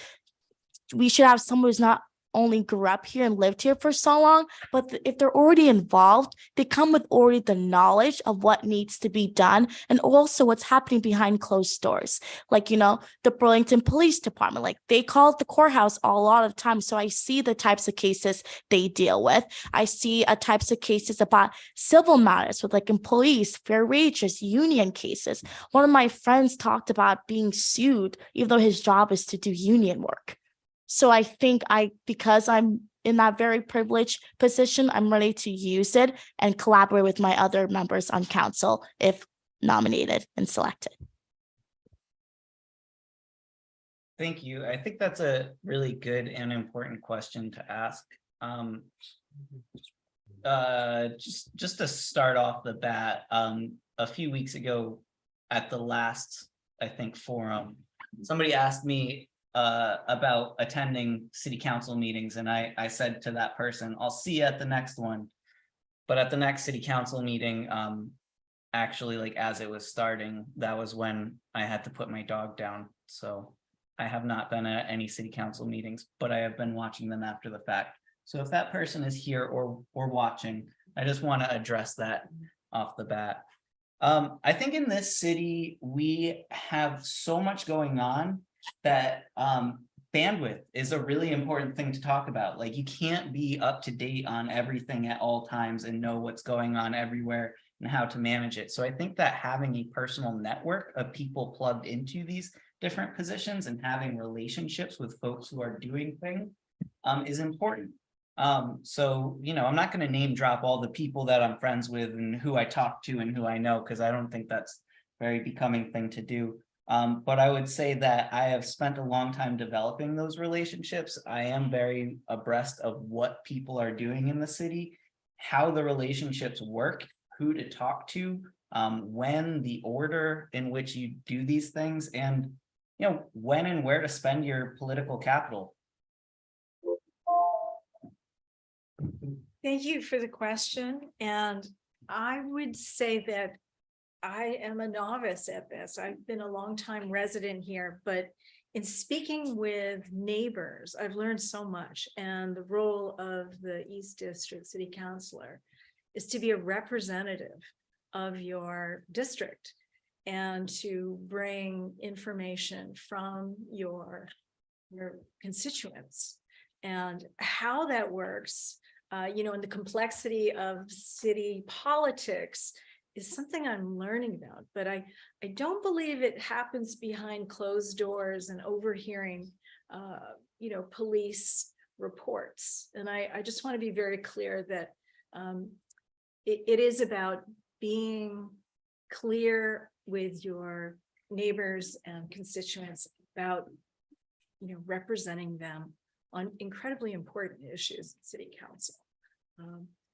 we should have someone who's not only grew up here and lived here for so long, but if they're already involved, they come with already the knowledge of what needs to be done and also what's happening behind closed doors. Like, you know, the Burlington Police Department, like they call it the courthouse a lot of times. So I see the types of cases they deal with. I see types of cases about civil matters with like employees, fair wages, union cases. One of my friends talked about being sued, even though his job is to do union work. So I think because I'm in that very privileged position, I'm ready to use it and collaborate with my other members on council if nominated and selected. Thank you. I think that's a really good and important question to ask. Just to start off the bat, a few weeks ago at the last, I think, forum, somebody asked me about attending city council meetings, and I said to that person, I'll see you at the next one. But at the next city council meeting, actually, like as it was starting, that was when I had to put my dog down. So I have not been at any city council meetings, but I have been watching them after the fact. So if that person is here or watching, I just want to address that off the bat. I think in this city, we have so much going on that bandwidth is a really important thing to talk about. Like you can't be up to date on everything at all times and know what's going on everywhere and how to manage it. So I think that having a personal network of people plugged into these different positions and having relationships with folks who are doing things is important. So, you know, I'm not going to name drop all the people that I'm friends with and who I talk to and who I know, because I don't think that's a very becoming thing to do. But I would say that I have spent a long time developing those relationships. I am very abreast of what people are doing in the city, how the relationships work, who to talk to, when, the order in which you do these things, and, you know, when and where to spend your political capital. Thank you for the question. And I would say that I am a novice at this. I've been a longtime resident here, but in speaking with neighbors, I've learned so much. And the role of the East District City Councilor is to be a representative of your district and to bring information from your constituents. And how that works, you know, and the complexity of city politics is something I'm learning about, but I don't believe it happens behind closed doors and overhearing, you know, police reports. And I just want to be very clear that it is about being clear with your neighbors and constituents about, you know, representing them on incredibly important issues in city council.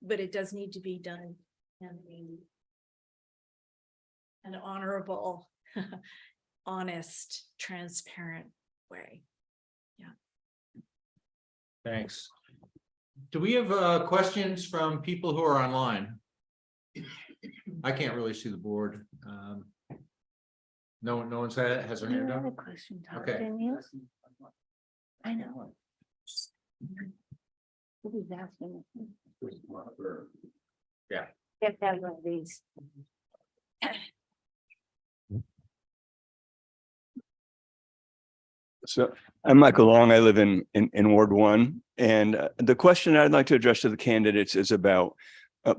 But it does need to be done in an honorable, honest, transparent way. Yeah. Thanks. Do we have questions from people who are online? I can't really see the board. No one has their hand up. Question, Okay. I know. Who's asking? Yeah. If that one of these. So I'm Michael Long. I live in Ward 1. And the question I'd like to address to the candidates is about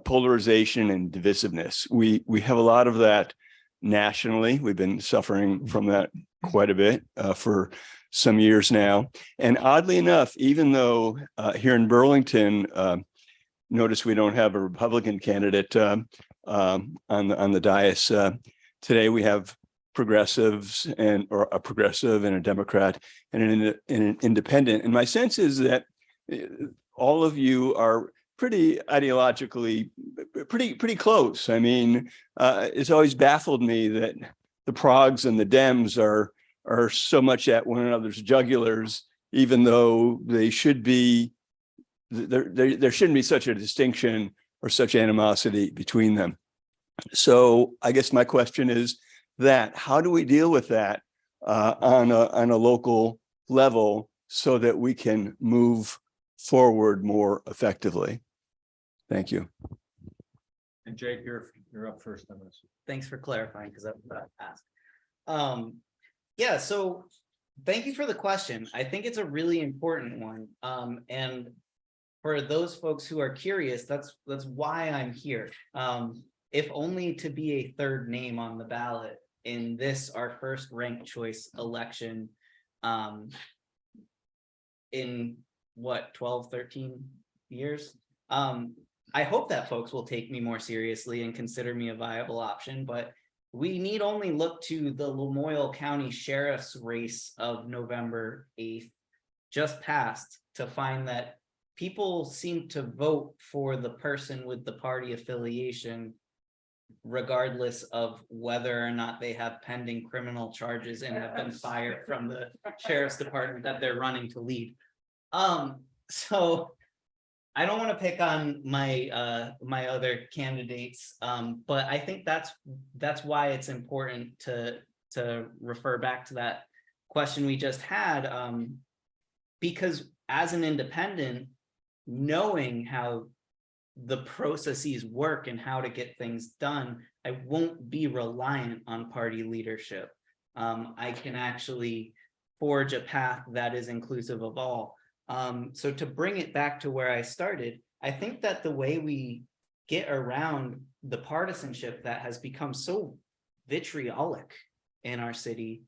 polarization and divisiveness. We have a lot of that nationally. We've been suffering from that quite a bit for some years now. And oddly enough, even though here in Burlington, notice we don't have a Republican candidate on the dais. Today we have progressives or a progressive and a Democrat and an independent. And my sense is that all of you are pretty ideologically pretty close. I mean, it's always baffled me that the Progs and the Dems are so much at one another's jugulars, even though they should be. There shouldn't be such a distinction or such animosity between them. So I guess my question is that how do we deal with that on a local level so that we can move forward more effectively? Thank you. And Jake, you're up first on this. Thanks for clarifying, because that's what I asked. Yeah, so thank you for the question. I think it's a really important one. And for those folks who are curious, that's why I'm here. If only to be a third name on the ballot in this, our first ranked choice election, in what, 12, 13 years? I hope that folks will take me more seriously and consider me a viable option, but we need only look to the Lamoille County Sheriff's race of November 8th, just passed, to find that people seem to vote for the person with the party affiliation, regardless of whether or not they have pending criminal charges and have been fired from the sheriff's department that they're running to lead. So I don't want to pick on my my other candidates, but I think that's why it's important to refer back to that question we just had, because as an independent, knowing how the processes work and how to get things done, I won't be reliant on party leadership. I can actually forge a path that is inclusive of all. So to bring it back to where I started, I think that the way we get around the partisanship that has become so vitriolic in our city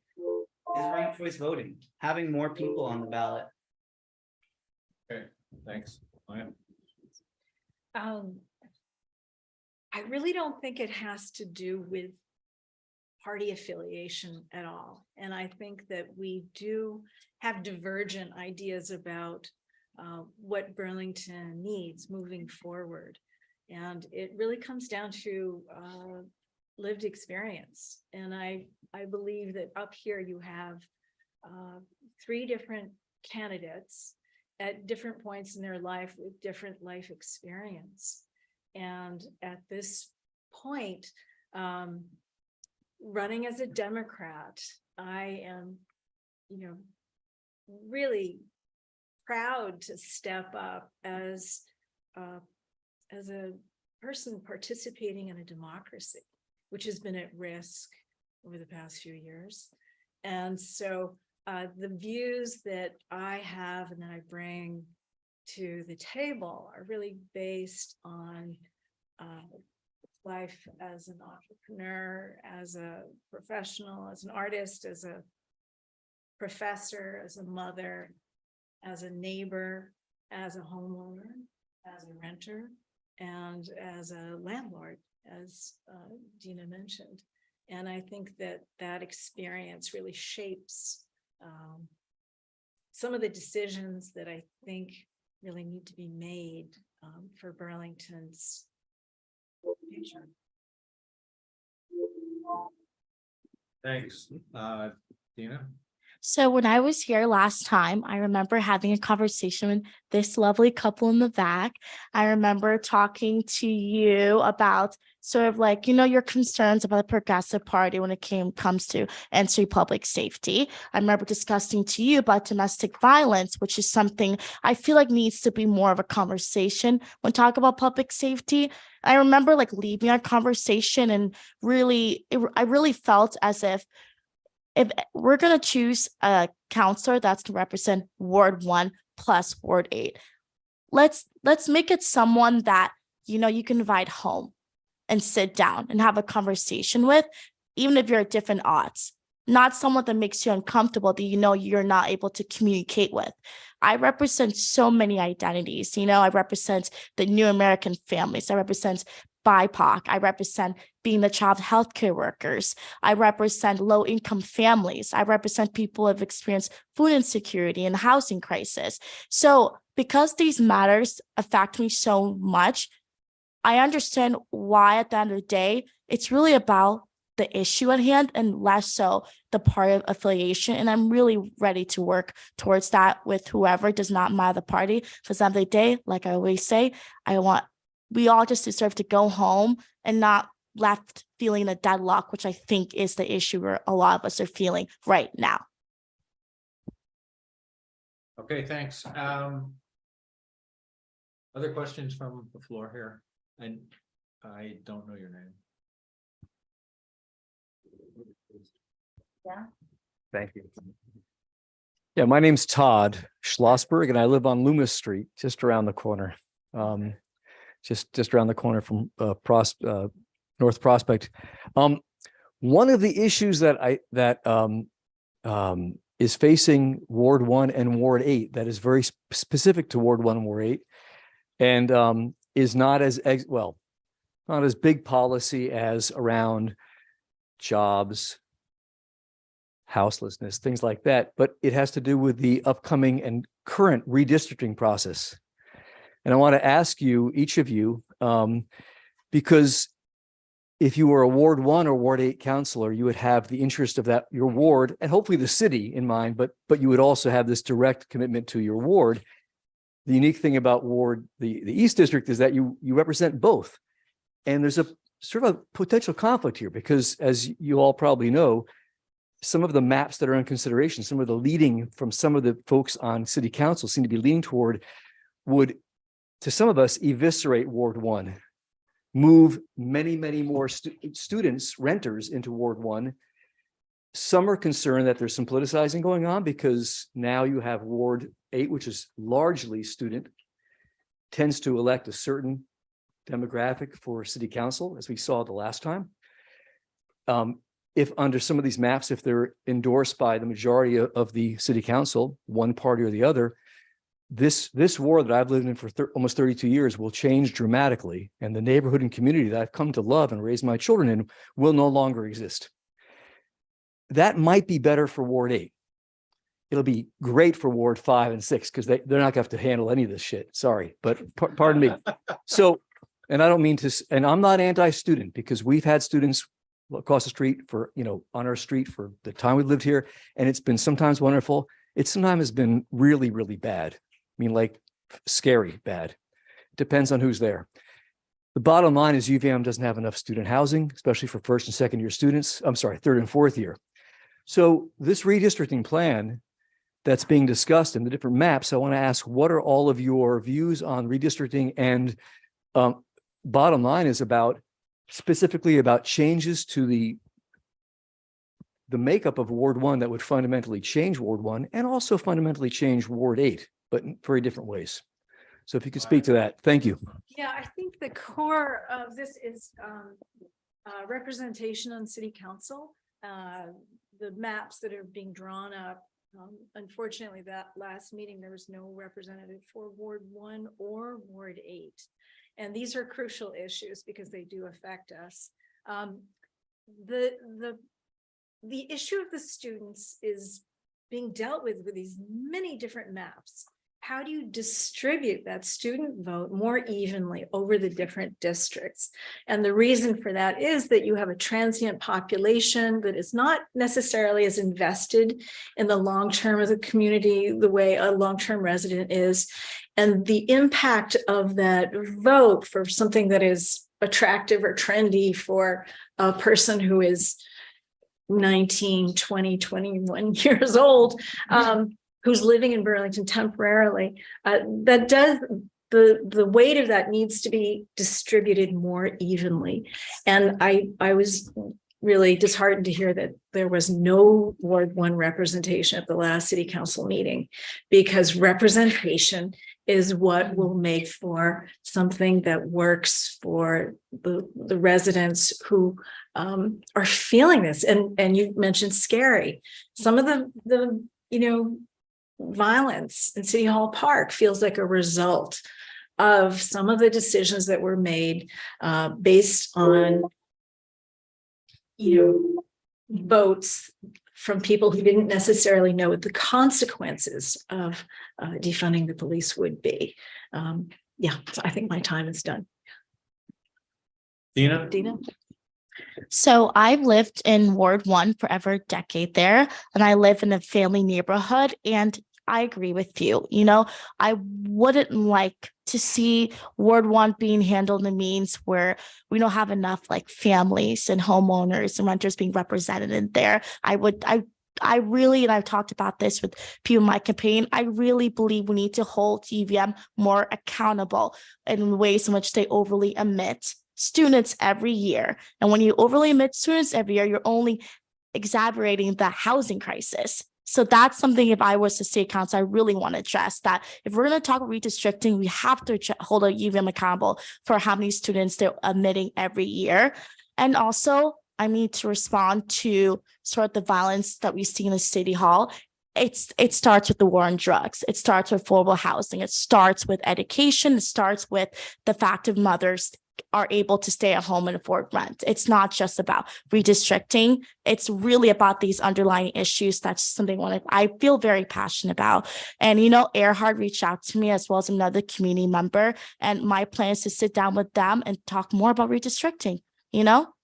is ranked choice voting, having more people on the ballot. Okay, thanks. Maya? I really don't think it has to do with party affiliation at all. And I think that we do have divergent ideas about what Burlington needs moving forward. And it really comes down to lived experience. And I believe that up here you have 3 different candidates at different points in their life with different life experience. And at this point, running as a Democrat, I am, really proud to step up as a person participating in a democracy, which has been at risk over the past few years. And so the views that I have and that I bring to the table are really based on life as an entrepreneur, as a professional, as an artist, as a professor, as a mother, as a neighbor, as a homeowner, as a renter, and as a landlord, as Dina mentioned. And I think that that experience really shapes some of the decisions that I think really need to be made for Burlington's future. Thanks. Dina? So when I was here last time, I remember having a conversation with this lovely couple in the back. I remember talking to you about sort of like, your concerns about the Progressive Party when it comes to entry public safety. I remember discussing to you about domestic violence, which is something I feel like needs to be more of a conversation when talk about public safety. I remember like leaving our conversation and I really felt as if if we're gonna choose a counselor that's to represent Ward 1 plus Ward 8, let's make it someone that you can invite home and sit down and have a conversation with, even if you're at different odds. Not someone that makes you uncomfortable that you're not able to communicate with. I represent so many identities. I represent the New American families. I represent BIPOC. I represent being the child healthcare workers. I represent low-income families. I represent people who have experienced food insecurity and housing crisis. So because these matters affect me so much, I understand why at the end of the day, it's really about the issue at hand and less so the party of affiliation. And I'm really ready to work towards that with whoever, does not matter the party. For the end of the day, like I always say, we all just deserve to go home and not left feeling a deadlock, which I think is the issue where a lot of us are feeling right now. Okay, thanks. Other questions from the floor here? And I don't know your name. Yeah. Thank you. Yeah, my name's Todd Schlossberg, and I live on Loomis Street, just around the corner. Just around the corner from North Prospect. One of the issues that is facing Ward 1 and Ward 8 that is very specific to Ward 1 and Ward 8, and is not as big policy as around jobs, houselessness, things like that, but it has to do with the upcoming and current redistricting process. And I want to ask you, each of you, because if you were a Ward 1 or Ward 8 councilor, you would have the interest of your ward and hopefully the city in mind, but you would also have this direct commitment to your ward. The unique thing about the East District is that you represent both. And there's a sort of a potential conflict here because, as you all probably know, some of the maps that are in consideration, some of the leading from some of the folks on city council seem to be leaning toward would, to some of us, eviscerate Ward 1, move many, many more students, renters into Ward 1. Some are concerned that there's some politicizing going on because now you have Ward 8, which is largely student, tends to elect a certain demographic for city council, as we saw the last time. If under some of these maps, if they're endorsed by the majority of the city council, one party or the other, this ward that I've lived in for almost 32 years will change dramatically. And the neighborhood and community that I've come to love and raise my children in will no longer exist. That might be better for Ward 8. It'll be great for Ward 5 and 6 because they're not going to have to handle any of this shit. Sorry, but pardon me. So, and I don't mean to, and I'm not anti-student because we've had students across the street on our street for the time we lived here. And it's been sometimes wonderful. It sometimes has been really, really bad. I mean, like scary bad. Depends on who's there. The bottom line is UVM doesn't have enough student housing, especially for first and second year students. I'm sorry, third and fourth year. So this redistricting plan that's being discussed in the different maps, I want to ask, what are all of your views on redistricting? And bottom line is specifically about changes to the makeup of Ward 1 that would fundamentally change Ward 1 and also fundamentally change Ward 8, but in very different ways. So if you could speak to that, thank you. Yeah, I think the core of this is representation on city council. The maps that are being drawn up, unfortunately, that last meeting, there was no representative for Ward 1 or Ward 8. And these are crucial issues because they do affect us. The issue of the students is being dealt with these many different maps. How do you distribute that student vote more evenly over the different districts? And the reason for that is that you have a transient population that is not necessarily as invested in the long term of the community the way a long-term resident is. And the impact of that vote for something that is attractive or trendy for a person who is 19, 20, 21 years old, who's living in Burlington temporarily, the weight of that needs to be distributed more evenly. And I was really disheartened to hear that there was no Ward 1 representation at the last city council meeting, because representation is what will make for something that works for the residents who are feeling this. And you mentioned scary. Some of the violence in City Hall Park feels like a result of some of the decisions that were made based on votes from people who didn't necessarily know what the consequences of defunding the police would be. Yeah, so I think my time is done. Dina? So I've lived in Ward 1 for over a decade there, and I live in a family neighborhood, and I agree with you. I wouldn't like to see Ward 1 being handled in means where we don't have enough like families and homeowners and renters being represented in there. I really, and I've talked about this with people in my campaign, I really believe we need to hold UVM more accountable in ways in which they overly omit students every year. And when you overly omit students every year, you're only exacerbating the housing crisis. So that's something, if I was to city council, I really want to address that. If we're going to talk about redistricting, we have to hold a UVM accountable for how many students they're admitting every year. And also, I need to respond to sort of the violence that we see in the city hall. It starts with the war on drugs. It starts with affordable housing. It starts with education. It starts with the fact of mothers are able to stay at home and afford rent. It's not just about redistricting. It's really about these underlying issues. That's something I feel very passionate about. And, Earhart reached out to me as well as another community member. And my plan is to sit down with them and talk more about redistricting.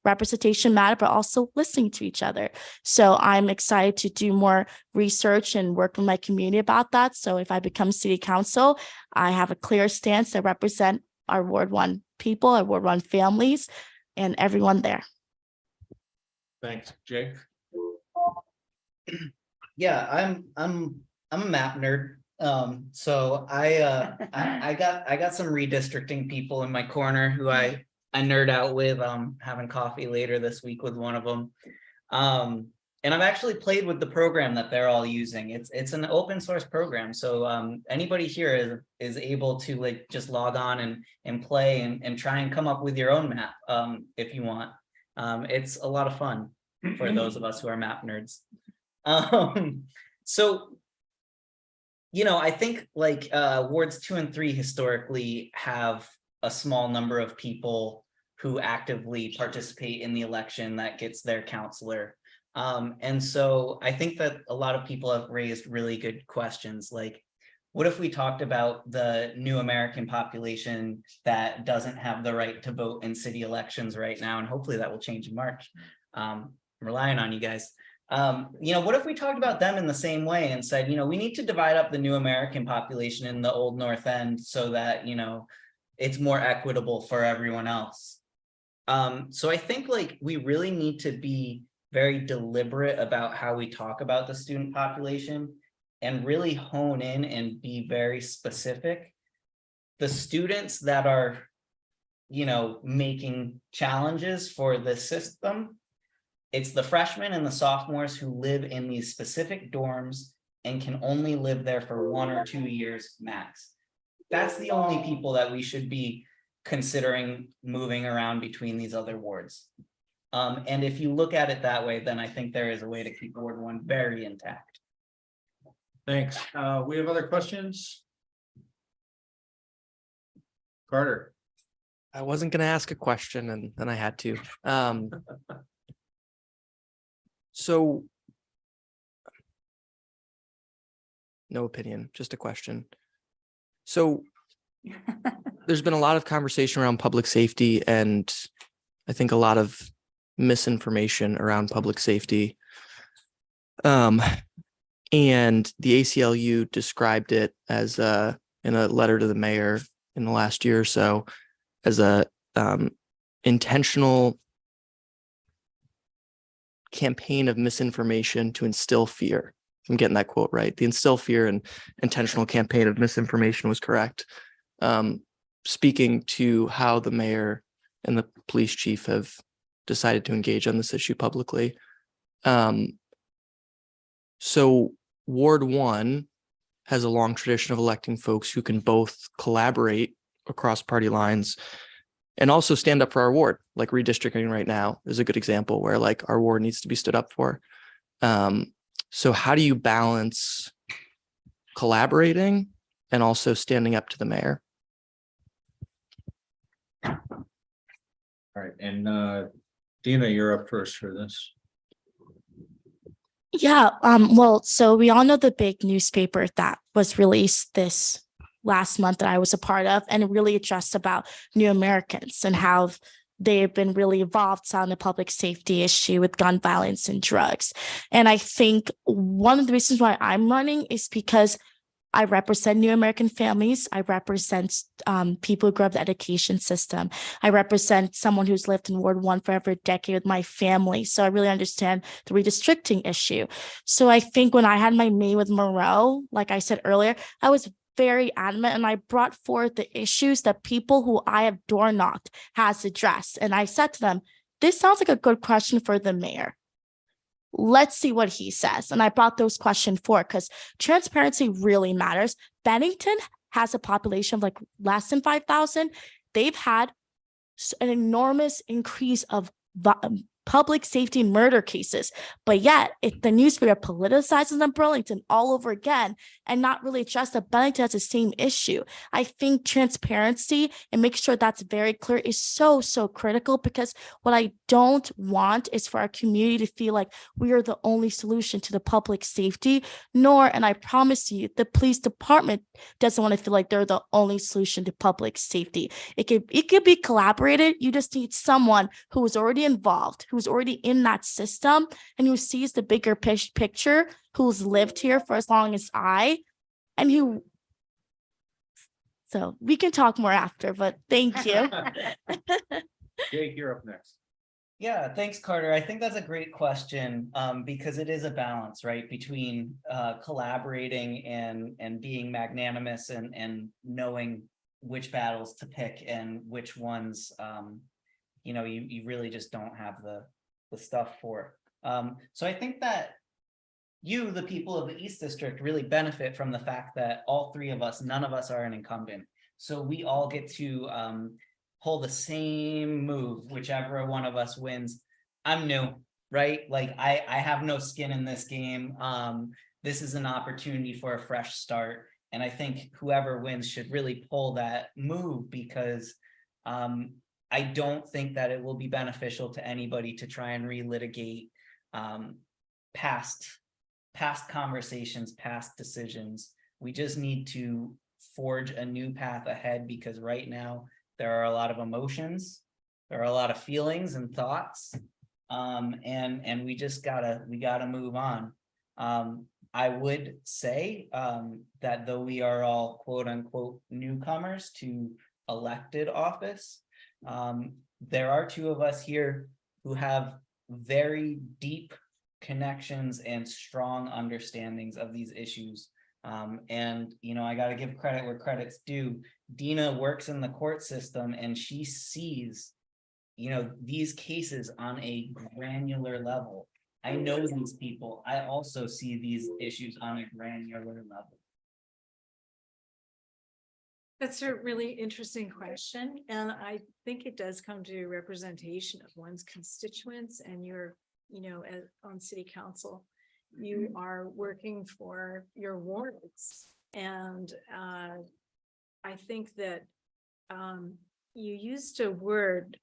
Representation matter, but also listening to each other. So I'm excited to do more research and work with my community about that. So if I become city council, I have a clear stance to represent our Ward 1 people, our Ward 1 families, and everyone there. Thanks, Jake. Yeah, I'm a map nerd. So I got some redistricting people in my corner who I nerd out with. Having coffee later this week with one of them. And I've actually played with the program that they're all using. It's an open source program. So anybody here is able to just log on and play and try and come up with your own map if you want. It's a lot of fun for those of us who are map nerds. So, I think wards 2 and 3 historically have a small number of people who actively participate in the election that gets their counselor. And so I think that a lot of people have raised really good questions, like, what if we talked about the new American population that doesn't have the right to vote in city elections right now? And hopefully that will change in March. I'm relying on you guys. What if we talked about them in the same way and said, we need to divide up the new American population in the old North End so that, it's more equitable for everyone else. So I think we really need to be very deliberate about how we talk about the student population and really hone in and be very specific. The students that are, making challenges for the system, it's the freshmen and the sophomores who live in these specific dorms and can only live there for 1 or 2 years max. That's the only people that we should be considering moving around between these other wards. And if you look at it that way, then I think there is a way to keep Ward 1 very intact. Thanks. We have other questions? Carter. I wasn't going to ask a question and then I had to. So no opinion, just a question. So there's been a lot of conversation around public safety and I think a lot of misinformation around public safety. And the ACLU described it as in a letter to the mayor in the last year or so as a intentional campaign of misinformation to instill fear. I'm getting that quote right. The instill fear and intentional campaign of misinformation was correct. Speaking to how the mayor and the police chief have decided to engage on this issue publicly. So Ward 1 has a long tradition of electing folks who can both collaborate across party lines and also stand up for our ward. Like redistricting right now is a good example where like our ward needs to be stood up for. So how do you balance collaborating and also standing up to the mayor? All right, and Dina, you're up first for this. Yeah, well, so we all know the big newspaper that was released this last month that I was a part of, and it really addressed about New Americans and how they've been really involved on the public safety issue with gun violence and drugs. And I think one of the reasons why I'm running is because I represent New American families. I represent people who grew up in the education system. I represent someone who's lived in Ward 1 for over a decade with my family. So I really understand the redistricting issue. So I think when I had my meeting with Moreau, like I said earlier, I was very adamant and I brought forward the issues that people who I have door knocked has addressed. And I said to them, this sounds like a good question for the mayor. Let's see what he says. And I brought those questions forward because transparency really matters. Bennington has a population of like less than 5,000. They've had an enormous increase of public safety murder cases, but yet if the newspaper politicizes them Burlington all over again and not really address that Bennington has the same issue. I think transparency and making sure that's very clear is so critical, because what I don't want is for our community to feel like we are the only solution to the public safety, nor, and I promise you, the police department doesn't want to feel like they're the only solution to public safety. It could be collaborated. You just need someone who is already involved, who's already in that system and who sees the bigger picture, who's lived here for as long as I, and who, so we can talk more after, but thank you. Jake, you're up next. Yeah, thanks, Carter. I think that's a great question, because it is a balance, right, between collaborating and being magnanimous and knowing which battles to pick and which ones you really just don't have the stuff for. So I think that you, the people of the East District, really benefit from the fact that all three of us, none of us are an incumbent. So we all get to pull the same move, whichever one of us wins. I'm new, right? Like I have no skin in this game. This is an opportunity for a fresh start. And I think whoever wins should really pull that move, because I don't think that it will be beneficial to anybody to try and relitigate past conversations, past decisions. We just need to forge a new path ahead, because right now there are a lot of emotions, there are a lot of feelings and thoughts, and we just gotta move on. I would say that though we are all quote unquote newcomers to elected office, there are two of us here who have very deep connections and strong understandings of these issues. And I got to give credit where credit's due. Dina works in the court system and she sees these cases on a granular level. I know these people. I also see these issues on a granular level. That's a really interesting question. And I think it does come to representation of one's constituents, and you're, on city council, you are working for your wards. And I think that you used a word,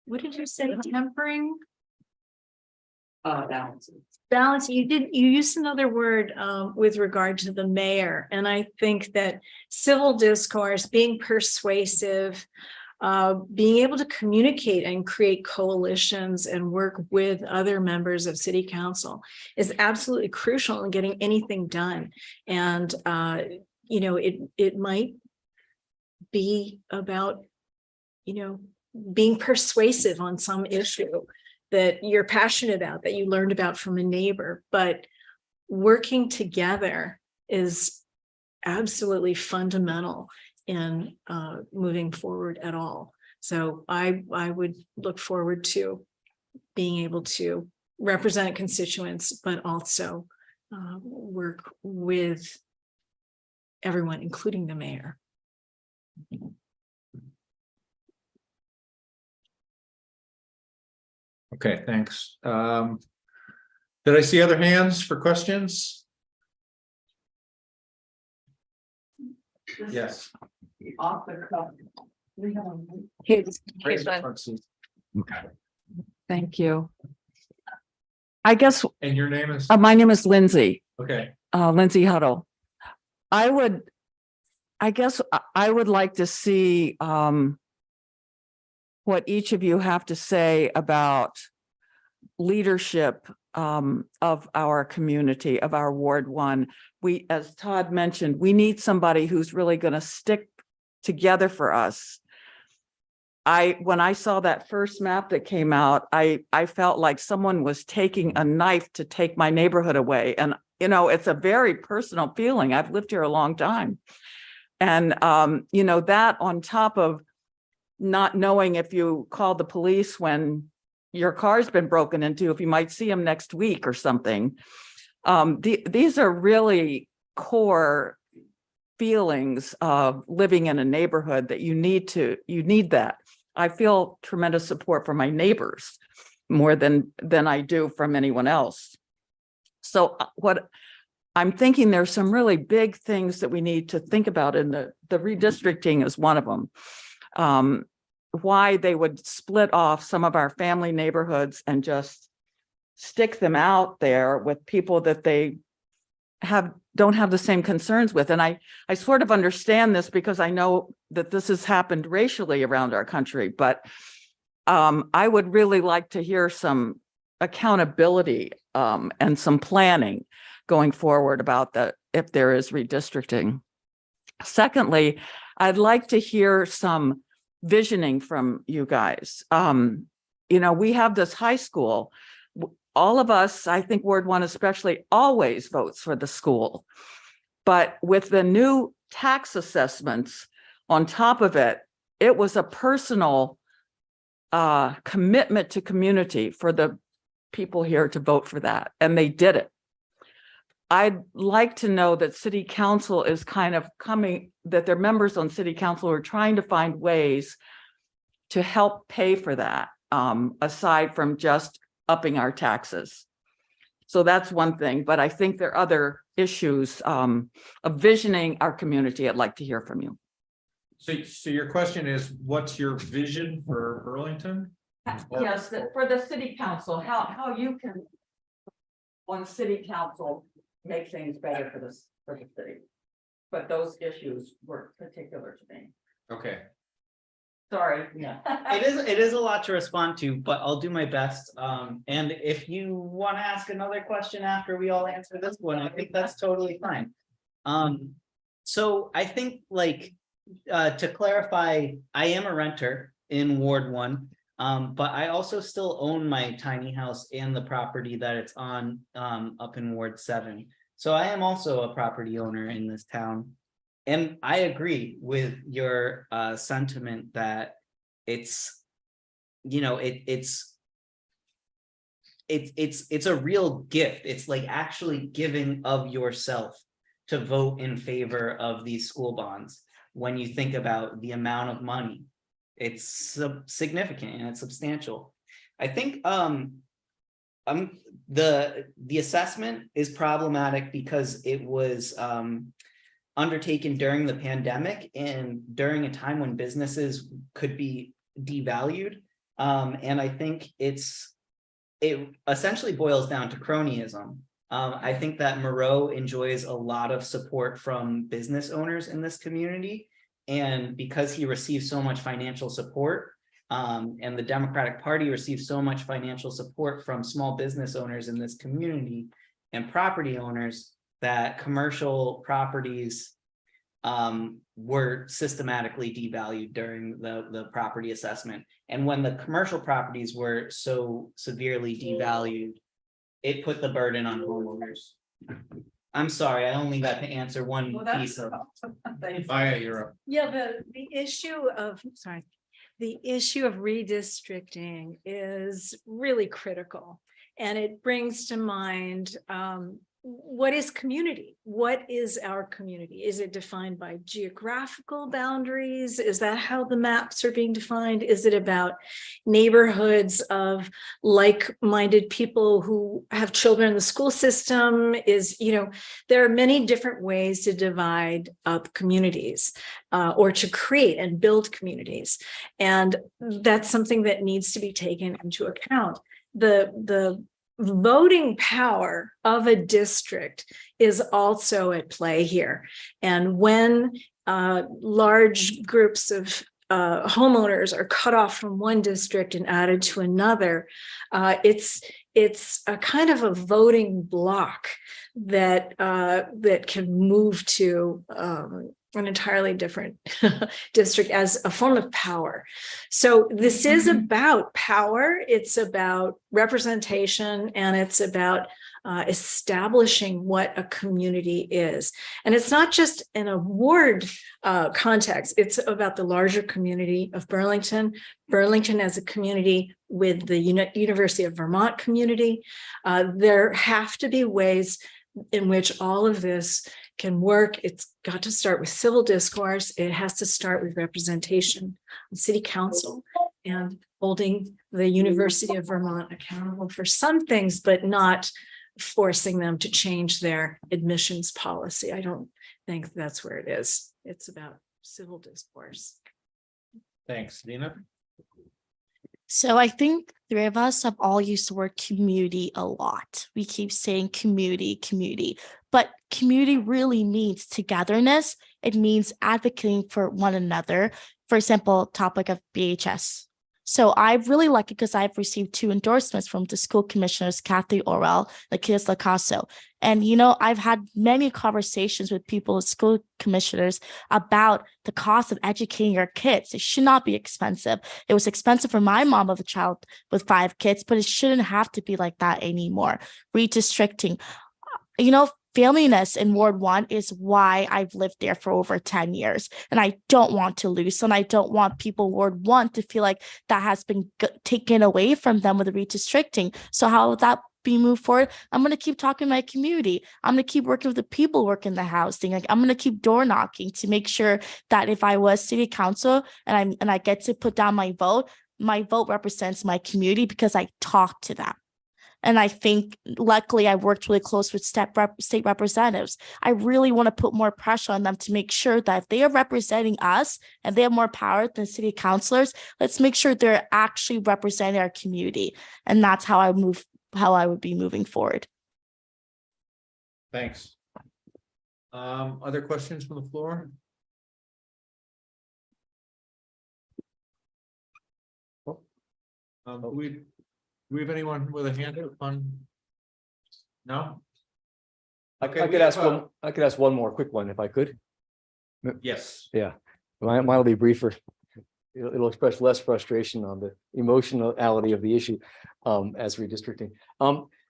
what did you say? Tempering? Balance. You used another word with regard to the mayor. And I think that civil discourse, being persuasive, being able to communicate and create coalitions and work with other members of city council is absolutely crucial in getting anything done. And it might be about being persuasive on some issue that you're passionate about, that you learned about from a neighbor, but working together is absolutely fundamental in moving forward at all. So I would look forward to being able to represent constituents, but also work with everyone, including the mayor. Okay, thanks. Did I see other hands for questions? Yes. Thank you. I guess, And your name is? my name is Lindsay, Okay, Lindsay Huddle. I guess I would like to see, what each of you have to say about leadership, of our community, of our Ward 1. We, as Todd mentioned, we need somebody who's really going to stick together for us. When I saw that first map that came out, I felt like someone was taking a knife to take my neighborhood away. And, you know, it's a very personal feeling. I've lived here a long time. And, you know, that on top of not knowing if you call the police when your car's been broken into, if you might see them next week or something. These are really core feelings of living in a neighborhood that you need that. I feel tremendous support from my neighbors more than I do from anyone else. So what I'm thinking, there's some really big things that we need to think about, and the redistricting is one of them. Why they would split off some of our family neighborhoods and just stick them out there with people that they don't have the same concerns with. And I sort of understand this because I know that this has happened racially around our country, but I would really like to hear some accountability and some planning going forward about that if there is redistricting. Secondly, I'd like to hear some visioning from you guys. You know, we have this high school. All of us, I think Ward 1 especially, always votes for the school. But with the new tax assessments on top of it, it was a personal commitment to community for the people here to vote for that, and they did it. I'd like to know that city council is kind of coming, that their members on city council are trying to find ways to help pay for that, aside from just upping our taxes. So that's one thing, but I think there are other issues of visioning our community. I'd like to hear from you. so your question is, what's your vision for Burlington? Yes, for the city council, how you can, on city council, make things better for the city. But those issues were particular to me. Okay, Sorry. Yeah. It is a lot to respond to, but I'll do my best. And if you want to ask another question after we all answer this one, I think that's totally fine. So I think, like, to clarify, I am a renter in Ward 1, but I also still own my tiny house and the property that it's on, up in Ward 7. So I am also a property owner in this town. And I agree with your sentiment that it's, you know, it's a real gift. It's like actually giving of yourself to vote in favor of these school bonds. When you think about the amount of money, it's significant and it's substantial. I think the assessment is problematic because it was undertaken during the pandemic and during a time when businesses could be devalued. And I think it essentially boils down to cronyism. I think that Moreau enjoys a lot of support from business owners in this community. And because he receives so much financial support, and the Democratic Party receives so much financial support from small business owners in this community and property owners, that commercial properties were systematically devalued during the property assessment. And when the commercial properties were so severely devalued, it put the burden on homeowners. I'm sorry, I only got to answer one piece of. Maya, you're up. Yeah, the issue of, sorry, the issue of redistricting is really critical. And it brings to mind, what is community? What is our community? Is it defined by geographical boundaries? Is that how the maps are being defined? Is it about neighborhoods of like-minded people who have children in the school system? There are many different ways to divide up communities or to create and build communities. And that's something that needs to be taken into account. The voting power of a district is also at play here. And when large groups of homeowners are cut off from one district and added to another, it's a kind of a voting block that can move to an entirely different district as a form of power. So this is about power, it's about representation, and it's about establishing what a community is. And it's not just in a ward context, it's about the larger community of Burlington, Burlington as a community with the University of Vermont community. There have to be ways in which all of this can work. It's got to start with civil discourse. It has to start with representation on city council and holding the University of Vermont accountable for some things, but not forcing them to change their admissions policy. I don't think that's where it is. It's about civil discourse. Thanks, Dina. So I think three of us have all used the word community a lot. We keep saying community, community, but community really means togetherness. It means advocating for one another. For example, topic of BHS. So I really like it because I've received 2 endorsements from the school commissioners, Kathy Orwell, Lakias Lacasso. And, I've had many conversations with people, school commissioners, about the cost of educating your kids. It should not be expensive. It was expensive for my mom of a child with 5 kids, but it shouldn't have to be like that anymore. Redistricting, familiness in Ward 1 is why I've lived there for over 10 years. And I don't want to lose, and I don't want people in Ward 1 to feel like that has been taken away from them with the redistricting. So how would that be moved forward? I'm going to keep talking to my community. I'm going to keep working with the people working the housing. Like, I'm going to keep door knocking to make sure that if I was city council and I get to put down my vote represents my community because I talk to them. And I think, luckily, I worked really close with state representatives. I really want to put more pressure on them to make sure that if they are representing us and they have more power than city councilors, let's make sure they're actually representing our community. And that's how I would be moving forward. Thanks. Other questions from the floor? Do we have anyone with a hand up on? No? I could ask one more quick one if I could. Yes. Yeah, mine will be briefer. It'll express less frustration on the emotionality of the issue as redistricting.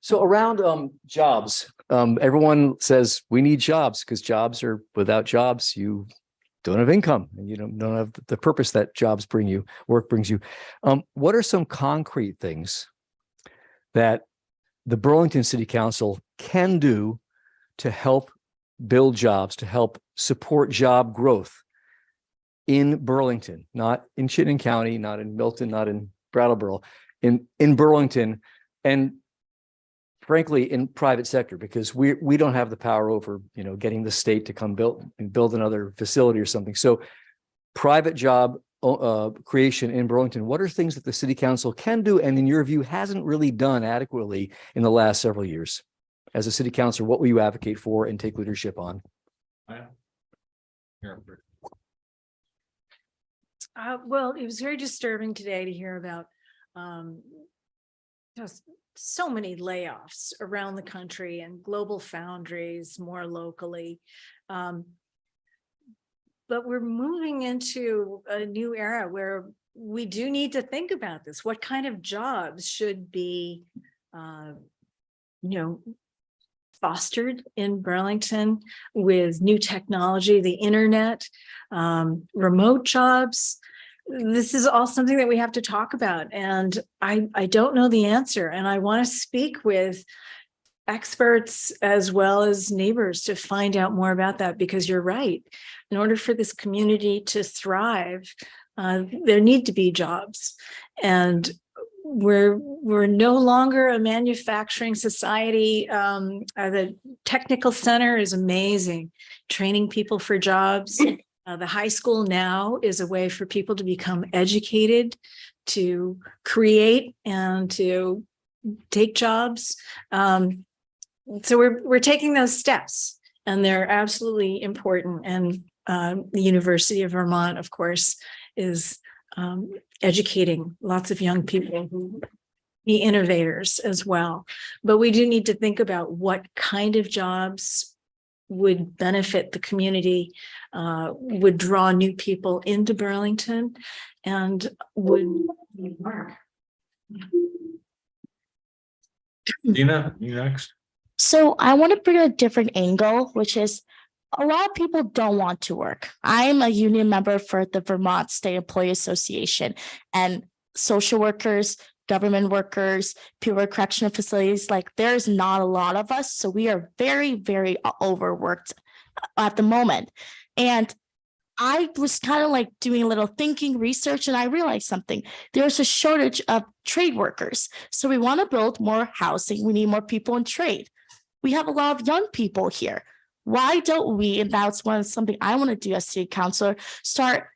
So around jobs, everyone says we need jobs because jobs are, without jobs, you don't have income and you don't have the purpose that work brings you. What are some concrete things that the Burlington City Council can do to help build jobs, to help support job growth in Burlington, not in Chittenden County, not in Milton, not in Brattleboro, in Burlington, and frankly, in private sector, because we don't have the power over, getting the state to come build another facility or something. So private job creation in Burlington, what are things that the city council can do and in your view hasn't really done adequately in the last several years? As a city councilor, what will you advocate for and take leadership on? Well, it was very disturbing today to hear about just so many layoffs around the country and global foundries more locally. But we're moving into a new era where we do need to think about this. What kind of jobs should be, fostered in Burlington with new technology, the internet, remote jobs, this is all something that we have to talk about, and I don't know the answer, and I want to speak with experts as well as neighbors to find out more about that, because you're right. In order for this community to thrive, there need to be jobs, and we're no longer a manufacturing society. The technical center is amazing, training people for jobs. The high school now is a way for people to become educated, to create and to take jobs. So we're taking those steps, and they're absolutely important. And the University of Vermont, of course, is educating lots of young people who be innovators as well. But we do need to think about what kind of jobs would benefit the community, would draw new people into Burlington, and would work. Dina, you next. So I want to bring a different angle, which is a lot of people don't want to work. I'm a union member for the Vermont State Employee Association, and social workers, government workers, people at correctional facilities, like there's not a lot of us. So we are very, very overworked at the moment. And I was kind of like doing a little thinking research, and I realized something. There's a shortage of trade workers. So we want to build more housing. We need more people in trade. We have a lot of young people here. Why don't we, and that's something I want to do as city councilor, start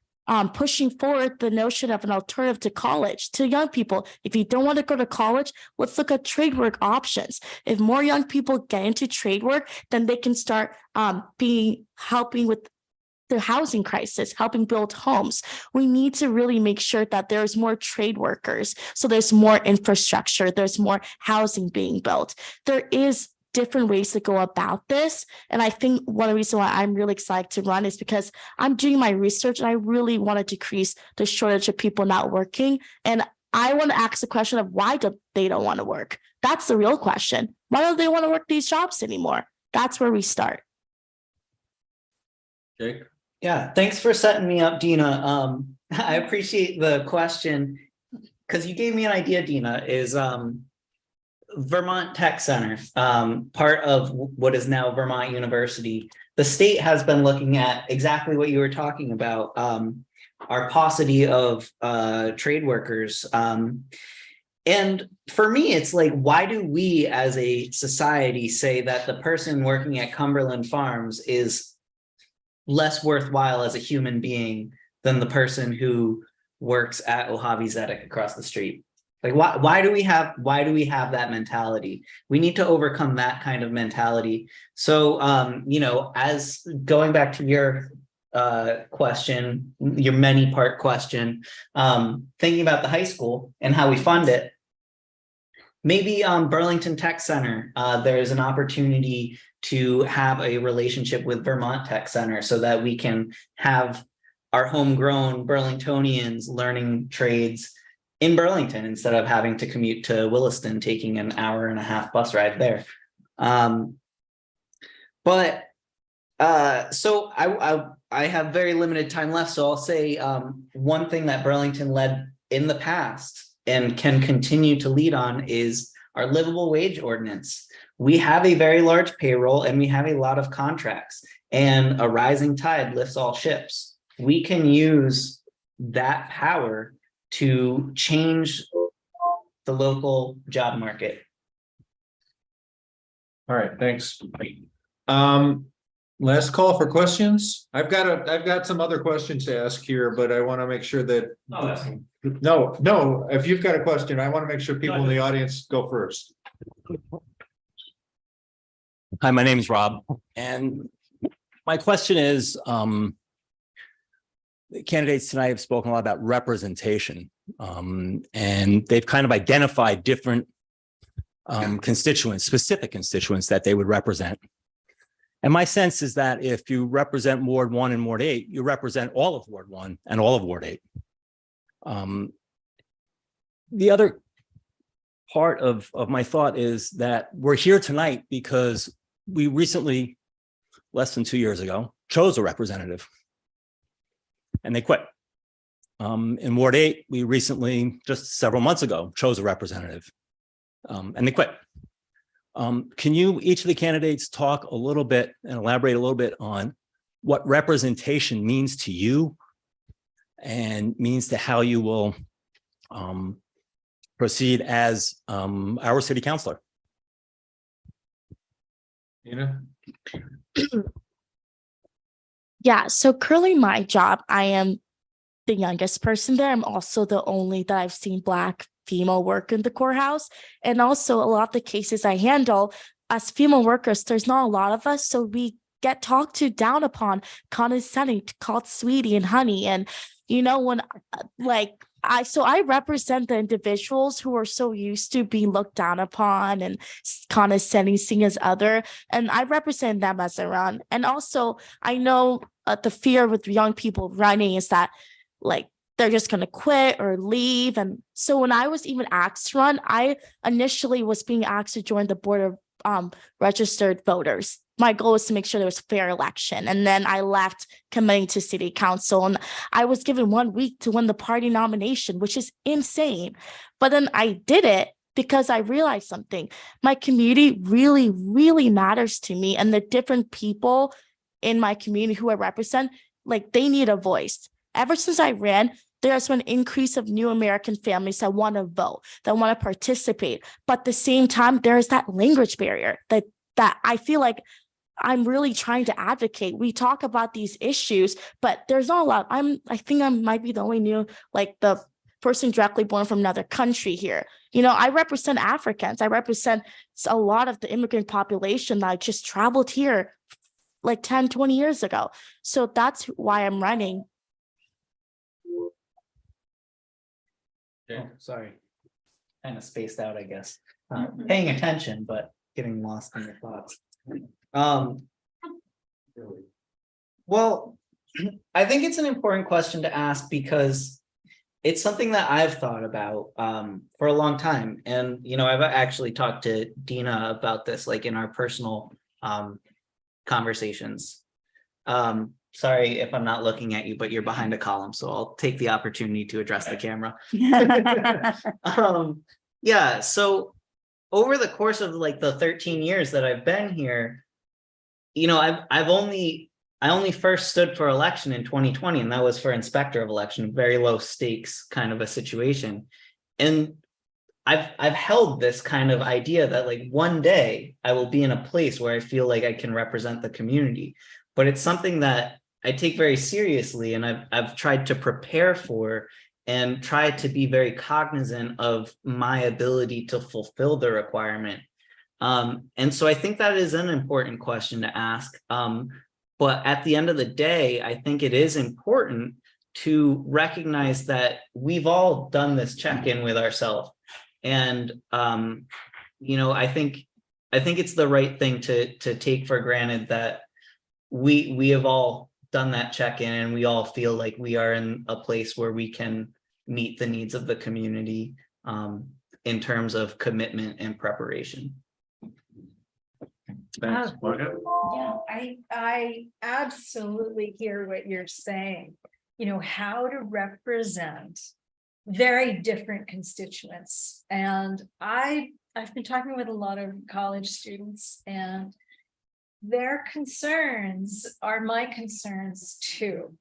pushing forward the notion of an alternative to college to young people. If you don't want to go to college, let's look at trade work options. If more young people get into trade work, then they can start helping with the housing crisis, helping build homes. We need to really make sure that there's more trade workers. So there's more infrastructure, there's more housing being built. There is different ways to go about this. And I think one of the reasons why I'm really excited to run is because I'm doing my research, and I really want to decrease the shortage of people not working. And I want to ask the question of why they don't want to work. That's the real question. Why don't they want to work these jobs anymore? That's where we start. Jake? Yeah, thanks for setting me up, Dina. I appreciate the question, because you gave me an idea, Dina, is Vermont Tech Center, part of what is now Vermont University. The state has been looking at exactly what you were talking about, our paucity of trade workers. And for me, it's like, why do we as a society say that the person working at Cumberland Farms is less worthwhile as a human being than the person who works at Mojave Zedek across the street? Like, why do we have that mentality? We need to overcome that kind of mentality. So, as going back to your question, your many-part question, thinking about the high school and how we fund it, maybe Burlington Tech Center, there's an opportunity to have a relationship with Vermont Tech Center so that we can have our homegrown Burlingtonians learning trades in Burlington instead of having to commute to Williston, taking an hour-and-a-half bus ride there. So I have very limited time left, so I'll say one thing that Burlington led in the past and can continue to lead on is our livable wage ordinance. We have a very large payroll, and we have a lot of contracts, and a rising tide lifts all ships. We can use that power to change the local job market. All right, thanks. Last call for questions. I've got some other questions to ask here, but I want to make sure that. No, if you've got a question, I want to make sure people in the audience go first. Hi, my name is Rob, and my question is, the candidates tonight have spoken a lot about representation, and they've kind of identified different constituents, specific constituents that they would represent. And my sense is that if you represent Ward 1 and Ward 8, you represent all of Ward 1 and all of Ward 8. The other part of my thought is that we're here tonight because we recently, less than 2 years ago, chose a representative and they quit. In Ward 8, we recently, just several months ago, chose a representative. And they quit. Can you, each of the candidates, talk a little bit and elaborate a little bit on what representation means to you and means to how you will proceed as our city councilor? You know, Yeah, so currently my job, I am the youngest person there. I'm also the only that I've seen Black female work in the courthouse. And also a lot of the cases I handle as female workers, there's not a lot of us. So we get talked to down upon, condescending, called sweetie and honey. And, you know, when I represent the individuals who are so used to being looked down upon and condescending, seen as other, and I represent them as I run. And also, I know the fear with young people running is that, like, they're just going to quit or leave. And so when I was even asked to run, I initially was being asked to join the board of registered voters. My goal was to make sure there was a fair election. And then I left committing to city council, and I was given 1 week to win the party nomination, which is insane. But then I did it because I realized something. My community really, really matters to me. And the different people in my community who I represent, like, they need a voice. Ever since I ran, there's been an increase of new American families that want to vote, that want to participate. But at the same time, there is that language barrier that I feel like I'm really trying to advocate. We talk about these issues, but there's not a lot. I think I might be the only the person directly born from another country here. You know, I represent Africans. I represent a lot of the immigrant population that just traveled here like 10, 20 years ago. So that's why I'm running. Oh, sorry. Kind of spaced out, I guess. Paying attention, but getting lost in your thoughts. Well, I think it's an important question to ask because it's something that I've thought about for a long time. And, you know, I've actually talked to Dina about this, like in our personal conversations. Sorry if I'm not looking at you, but you're behind a column, so I'll take the opportunity to address the camera. Yeah, so over the course of like the 13 years that I've been here, you know, I only first stood for election in 2020, and that was for inspector of election, very low stakes kind of a situation. And I've held this kind of idea that like one day I will be in a place where I feel like I can represent the community, but it's something that I take very seriously, and I've tried to prepare for and try to be very cognizant of my ability to fulfill the requirement. And so I think that is an important question to ask. But at the end of the day, I think it is important to recognize that we've all done this check-in with ourselves. And, you know, I think it's the right thing to take for granted that we have all done that check-in, and we all feel like we are in a place where we can meet the needs of the community in terms of commitment and preparation. thanks, Margaret. Yeah, I absolutely hear what you're saying. You know, how to represent very different constituents. And I've been talking with a lot of college students, and their concerns are my concerns too.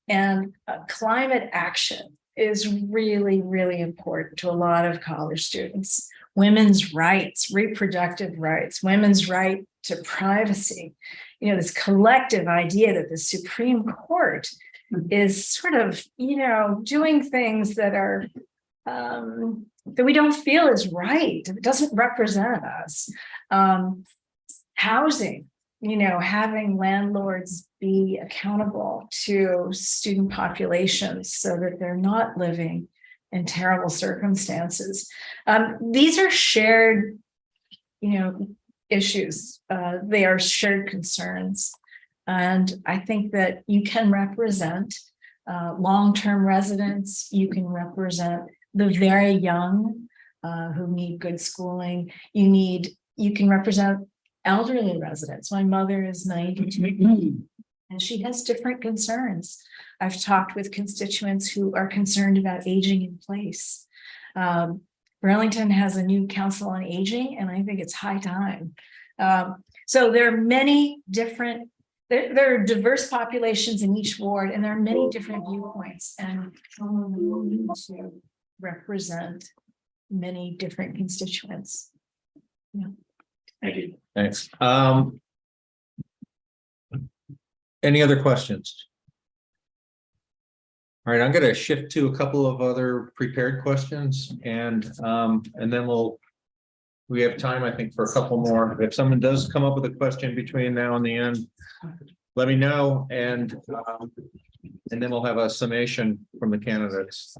And climate action is really, really important to a lot of college students. Women's rights, reproductive rights, women's right to privacy. You know, this collective idea that the Supreme Court is sort of, you know, doing things that are that we don't feel is right. It doesn't represent us. Housing, you know, having landlords be accountable to student populations so that they're not living in terrible circumstances. These are shared, you know, issues. They are shared concerns. And I think that you can represent long-term residents. You can represent the very young who need good schooling. You can represent elderly residents. My mother is 92. And she has different concerns. I've talked with constituents who are concerned about aging in place. Burlington has a new council on aging, and I think it's high time. So there are many different, there are diverse populations in each ward, and there are many different viewpoints, and we need to represent many different constituents. Thank you. Thanks. Any other questions? All right, I'm going to shift to a couple of other prepared questions, and then we have time, I think, for a couple more. If someone does come up with a question between now and the end, let me know, and then we'll have a summation from the candidates.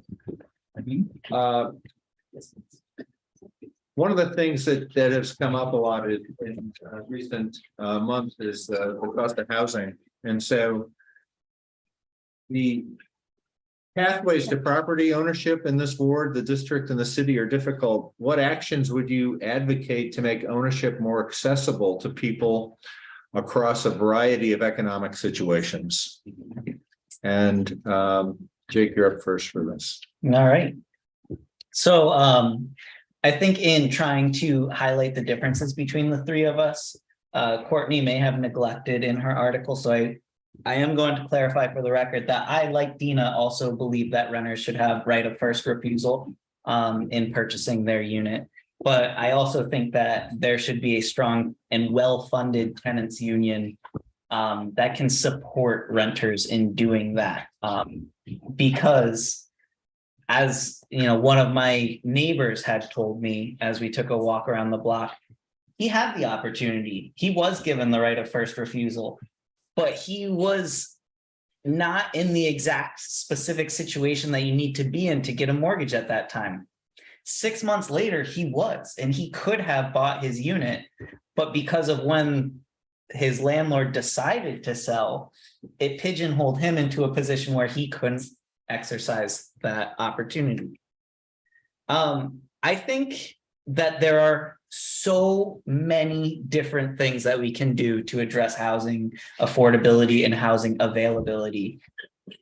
One of the things that has come up a lot in recent months is the cost of housing, and so the pathways to property ownership in this ward, the district, and the city are difficult. What actions would you advocate to make ownership more accessible to people across a variety of economic situations? And Jake, you're up first for this. All right. So I think in trying to highlight the differences between the three of us, Courtney may have neglected in her article. So I am going to clarify for the record that I, like Dina, also believe that renters should have right of first refusal in purchasing their unit. But I also think that there should be a strong and well-funded tenants union that can support renters in doing that. Because as you know, one of my neighbors had told me as we took a walk around the block, he had the opportunity. He was given the right of first refusal, but he was not in the exact specific situation that you need to be in to get a mortgage at that time. 6 months later, he was, and he could have bought his unit, but because of when his landlord decided to sell, it pigeonholed him into a position where he couldn't exercise that opportunity. I think that there are so many different things that we can do to address housing affordability and housing availability.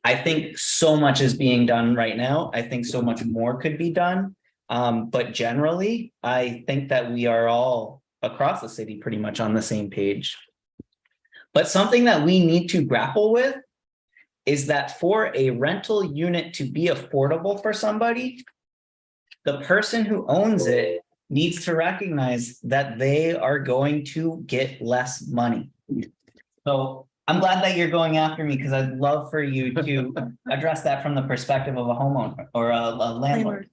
I think so much is being done right now. I think so much more could be done. But generally, I think that we are all across the city pretty much on the same page. But something that we need to grapple with is that for a rental unit to be affordable for somebody, the person who owns it needs to recognize that they are going to get less money. So I'm glad that you're going after me, because I'd love for you to address that from the perspective of a homeowner or a landlord.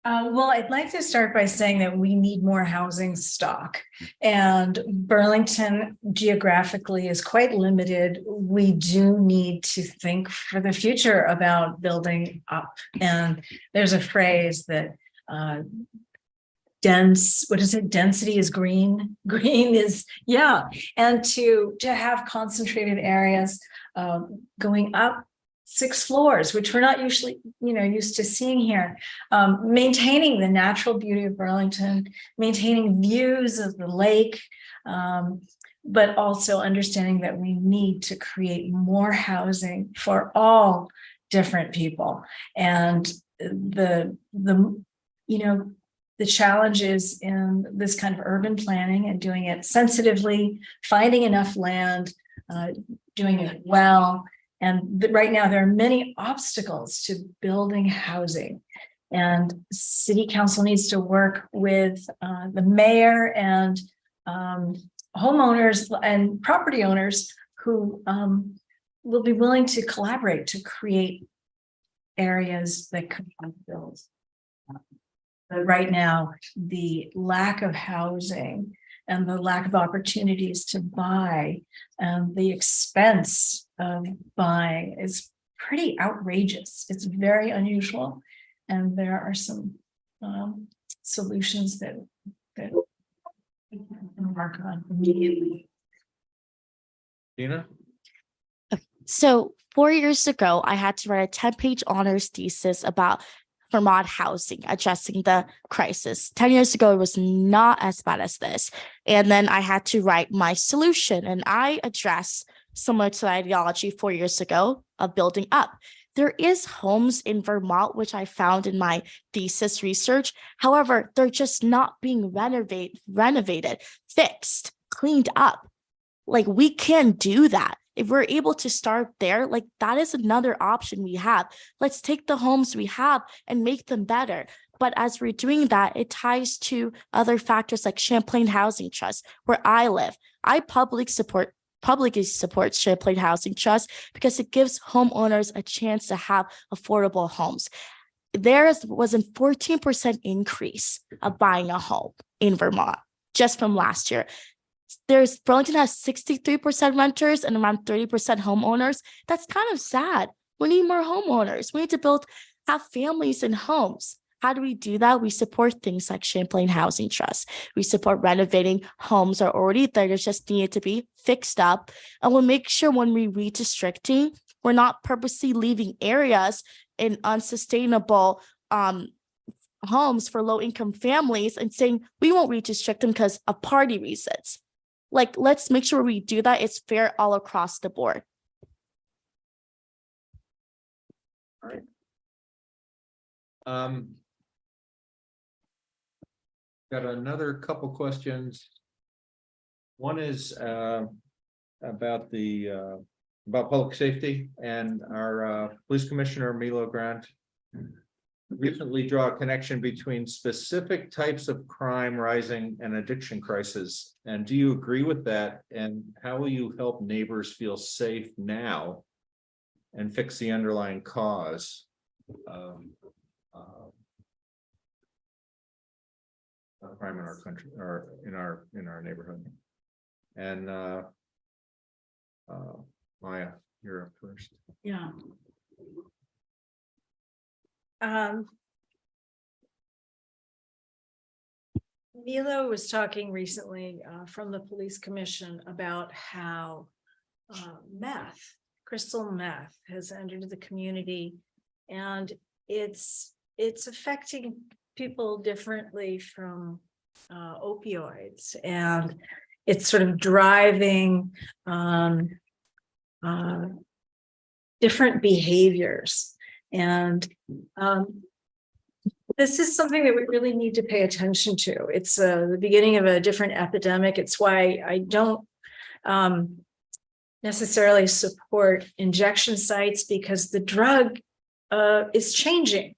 Well, I'd like to start by saying that we need more housing stock, and Burlington geographically is quite limited. We do need to think for the future about building up. And there's a phrase that density is green. Green is, yeah. And to have concentrated areas going up 6 floors, which we're not usually, used to seeing here, maintaining the natural beauty of Burlington, maintaining views of the lake, but also understanding that we need to create more housing for all different people. And the challenges in this kind of urban planning and doing it sensitively, finding enough land, doing it well. And right now, there are many obstacles to building housing, and city council needs to work with the mayor and homeowners and property owners who will be willing to collaborate to create areas that could be built. But right now, the lack of housing and the lack of opportunities to buy and the expense of buying is pretty outrageous. It's very unusual. And there are some solutions that we can work on immediately. Dina? So 4 years ago, I had to write a 10-page honors thesis about Vermont housing, addressing the crisis. 10 years ago, it was not as bad as this. And then I had to write my solution, and I address similar to the ideology 4 years ago of building up. There is homes in Vermont, which I found in my thesis research. However, they're just not being renovated, fixed, cleaned up. Like, we can do that. If we're able to start there, like, that is another option we have. Let's take the homes we have and make them better. But as we're doing that, it ties to other factors like Champlain Housing Trust, where I live. I publicly support Champlain Housing Trust because it gives homeowners a chance to have affordable homes. There was a 14% increase of buying a home in Vermont just from last year. Burlington has 63% renters and around 30% homeowners. That's kind of sad. We need more homeowners. We need to have families in homes. How do we do that? We support things like Champlain Housing Trust. We support renovating homes that are already there. They just needed to be fixed up. And we'll make sure when we redistricting, we're not purposely leaving areas in unsustainable homes for low-income families and saying we won't redistrict them because of party reasons. Like, let's make sure we do that. It's fair all across the board. All right. Got another couple questions. One is about public safety, and our police commissioner Milo Grant recently draw a connection between specific types of crime rising and addiction crisis. And do you agree with that? And how will you help neighbors feel safe now and fix the underlying cause of crime in our country or in our neighborhood? And Maya, you're up first. Yeah. Milo was talking recently from the police commission about how crystal meth has entered the community, and it's affecting people differently from opioids, and it's sort of driving different behaviors. And this is something that we really need to pay attention to. It's the beginning of a different epidemic. It's why I don't necessarily support injection sites, because the drug is changing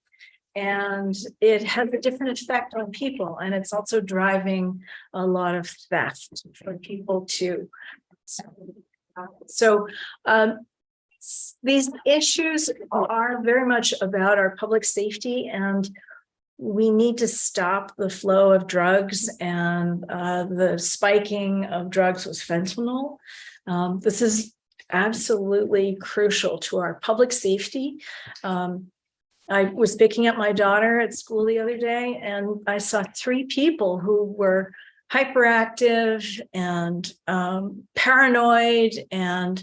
and it has a different effect on people. And it's also driving a lot of theft for people too. So these issues are very much about our public safety, and we need to stop the flow of drugs and the spiking of drugs with fentanyl. This is absolutely crucial to our public safety. I was picking up my daughter at school the other day, and I saw 3 people who were hyperactive and paranoid, and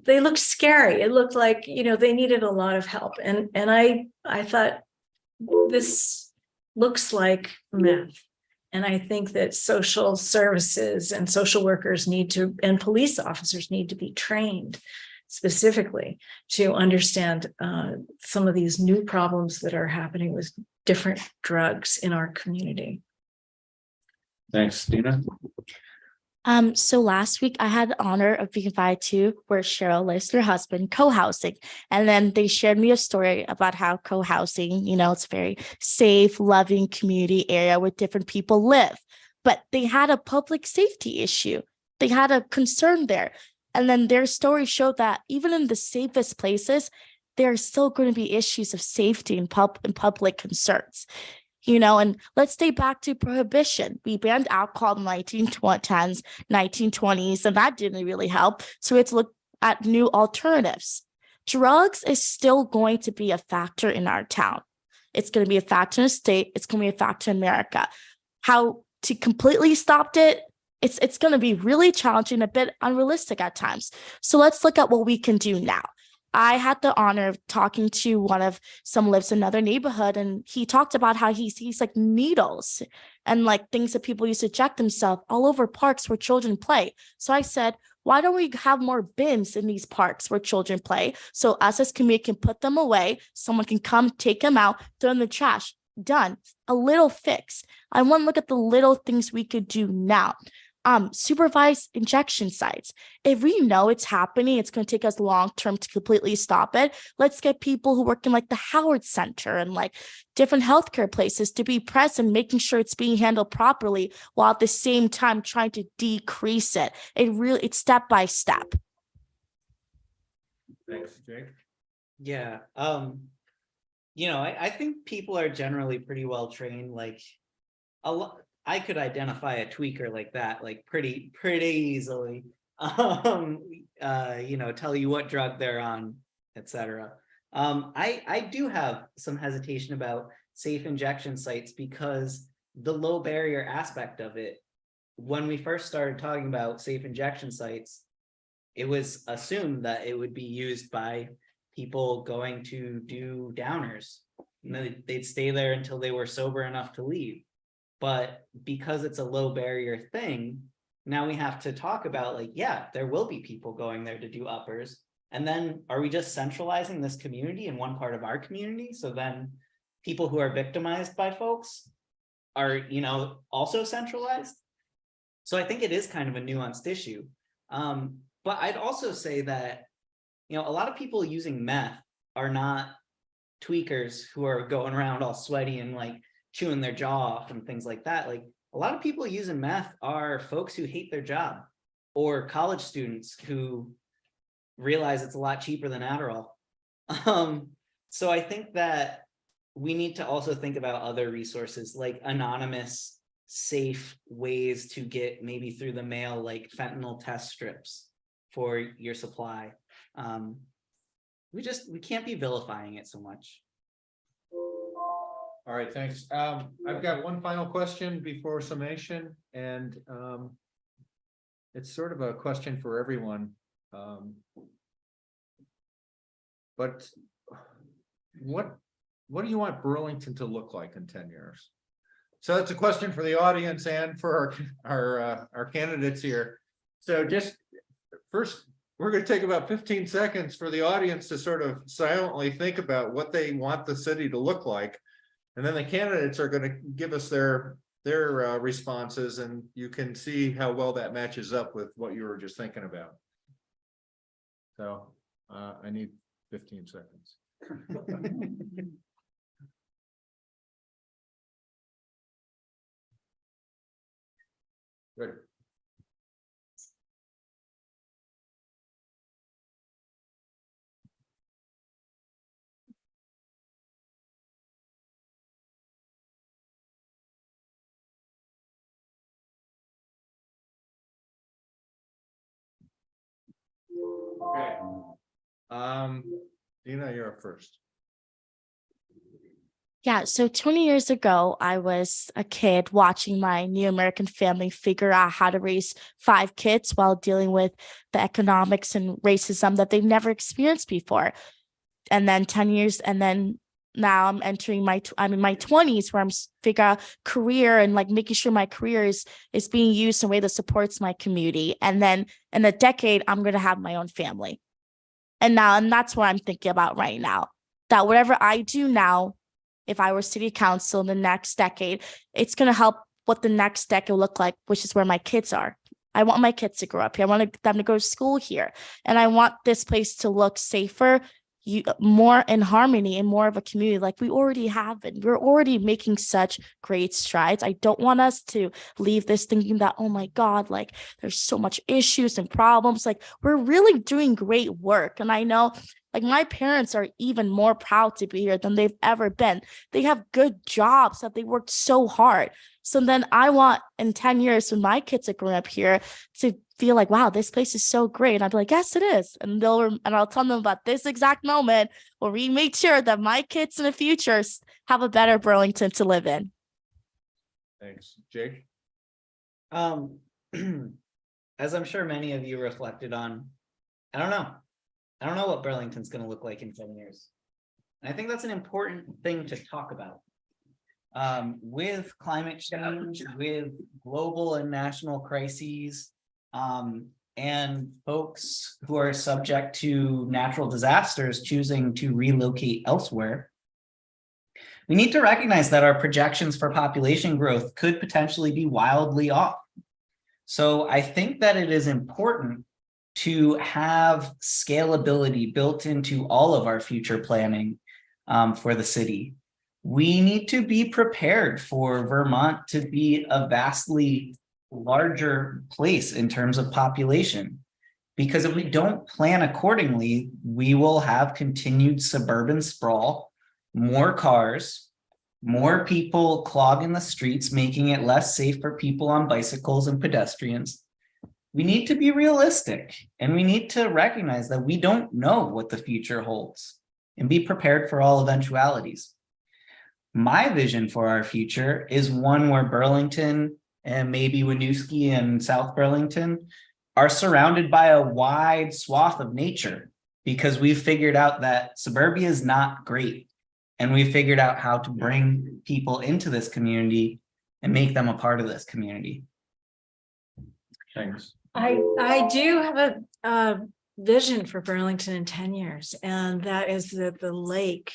they looked scary. It looked like, they needed a lot of help. And I thought, this looks like meth. And I think that social services and social workers and police officers need to be trained specifically to understand some of these new problems that are happening with different drugs in our community. Thanks, Dina. So last week I had the honor of being invited to where Cheryl lives with her husband, co-housing. And then they shared me a story about how co-housing, it's a very safe, loving community area where different people live. But they had a public safety issue. They had a concern there. And then their story showed that even in the safest places, there are still going to be issues of safety and public concerns. And let's stay back to prohibition. We banned alcohol in the 1910s, 1920s, and that didn't really help. So we had to look at new alternatives. Drugs is still going to be a factor in our town. It's going to be a factor in the state. It's going to be a factor in America. How to completely stop it, it's going to be really challenging, a bit unrealistic at times. So let's look at what we can do now. I had the honor of talking to some lives in another neighborhood, and he talked about how he sees like needles and like things that people use to inject themselves all over parks where children play. So I said, Why don't we have more bins in these parks where children play? So us as community can put them away. Someone can come take them out, throw them in the trash. Done. A little fix. I want to look at the little things we could do now. Supervised injection sites. If we know it's happening, it's going to take us long term to completely stop it. Let's get people who work in like the Howard Center and like different healthcare places to be present, making sure it's being handled properly while at the same time trying to decrease it. It's step by step. Thanks, Jake. Yeah, I think people are generally pretty well trained, like I could identify a tweaker like that, like pretty easily. Tell you what drug they're on, etc. I do have some hesitation about safe injection sites because the low barrier aspect of it. When we first started talking about safe injection sites, it was assumed that it would be used by people going to do downers. They'd stay there until they were sober enough to leave. But because it's a low barrier thing, now we have to talk about like, yeah, there will be people going there to do uppers. And then are we just centralizing this community in one part of our community? So then people who are victimized by folks are, also centralized. So I think it is kind of a nuanced issue. But I'd also say that, a lot of people using meth are not tweakers who are going around all sweaty and like chewing their jaw off and things like that. Like a lot of people using meth are folks who hate their job or college students who realize it's a lot cheaper than Adderall. So I think that we need to also think about other resources like anonymous, safe ways to get maybe through the mail, like fentanyl test strips for your supply. We can't be vilifying it so much. All right, thanks. I've got one final question before summation, and it's sort of a question for everyone. But what do you want Burlington to look like in 10 years? So that's a question for the audience and for our candidates here. So just first, we're going to take about 15 seconds for the audience to sort of silently think about what they want the city to look like. And then the candidates are going to give us their responses, and you can see how well that matches up with what you were just thinking about. So I need 15 seconds. Good. Okay. Dina, you're up first. Yeah, so 20 years ago, I was a kid watching my new American family figure out how to raise 5 kids while dealing with the economics and racism that they've never experienced before. And then 10 years, and then now I'm in my 20s where I'm figuring out career and like making sure my career is being used in a way that supports my community. And then in a decade, I'm going to have my own family. And that's what I'm thinking about right now, that whatever I do now, if I were city council in the next decade, it's going to help what the next decade will look like, which is where my kids are. I want my kids to grow up here. I want them to go to school here. And I want this place to look safer, more in harmony and more of a community like we already have been. We're already making such great strides. I don't want us to leave this thinking that, oh my God, like there's so much issues and problems. Like we're really doing great work. And I know like my parents are even more proud to be here than they've ever been. They have good jobs that they worked so hard. So then I want in 10 years when my kids are growing up here to feel like, wow, this place is so great. And I'd be like, yes, it is. And I'll tell them about this exact moment where we made sure that my kids in the future have a better Burlington to live in. Thanks. Jake? As I'm sure many of you reflected on, I don't know what Burlington's going to look like in 10 years. And I think that's an important thing to talk about. With climate change, with global and national crises, and folks who are subject to natural disasters choosing to relocate elsewhere, we need to recognize that our projections for population growth could potentially be wildly off. So I think that it is important to have scalability built into all of our future planning for the city. We need to be prepared for Vermont to be a vastly larger place in terms of population. Because if we don't plan accordingly, we will have continued suburban sprawl, more cars, more people clogging the streets, making it less safe for people on bicycles and pedestrians. We need to be realistic, and we need to recognize that we don't know what the future holds and be prepared for all eventualities. My vision for our future is one where Burlington and maybe Winooski and South Burlington are surrounded by a wide swath of nature, because we've figured out that suburbia is not great. And we figured out how to bring people into this community and make them a part of this community. Thanks. I do have a vision for Burlington in 10 years, and that is that the lake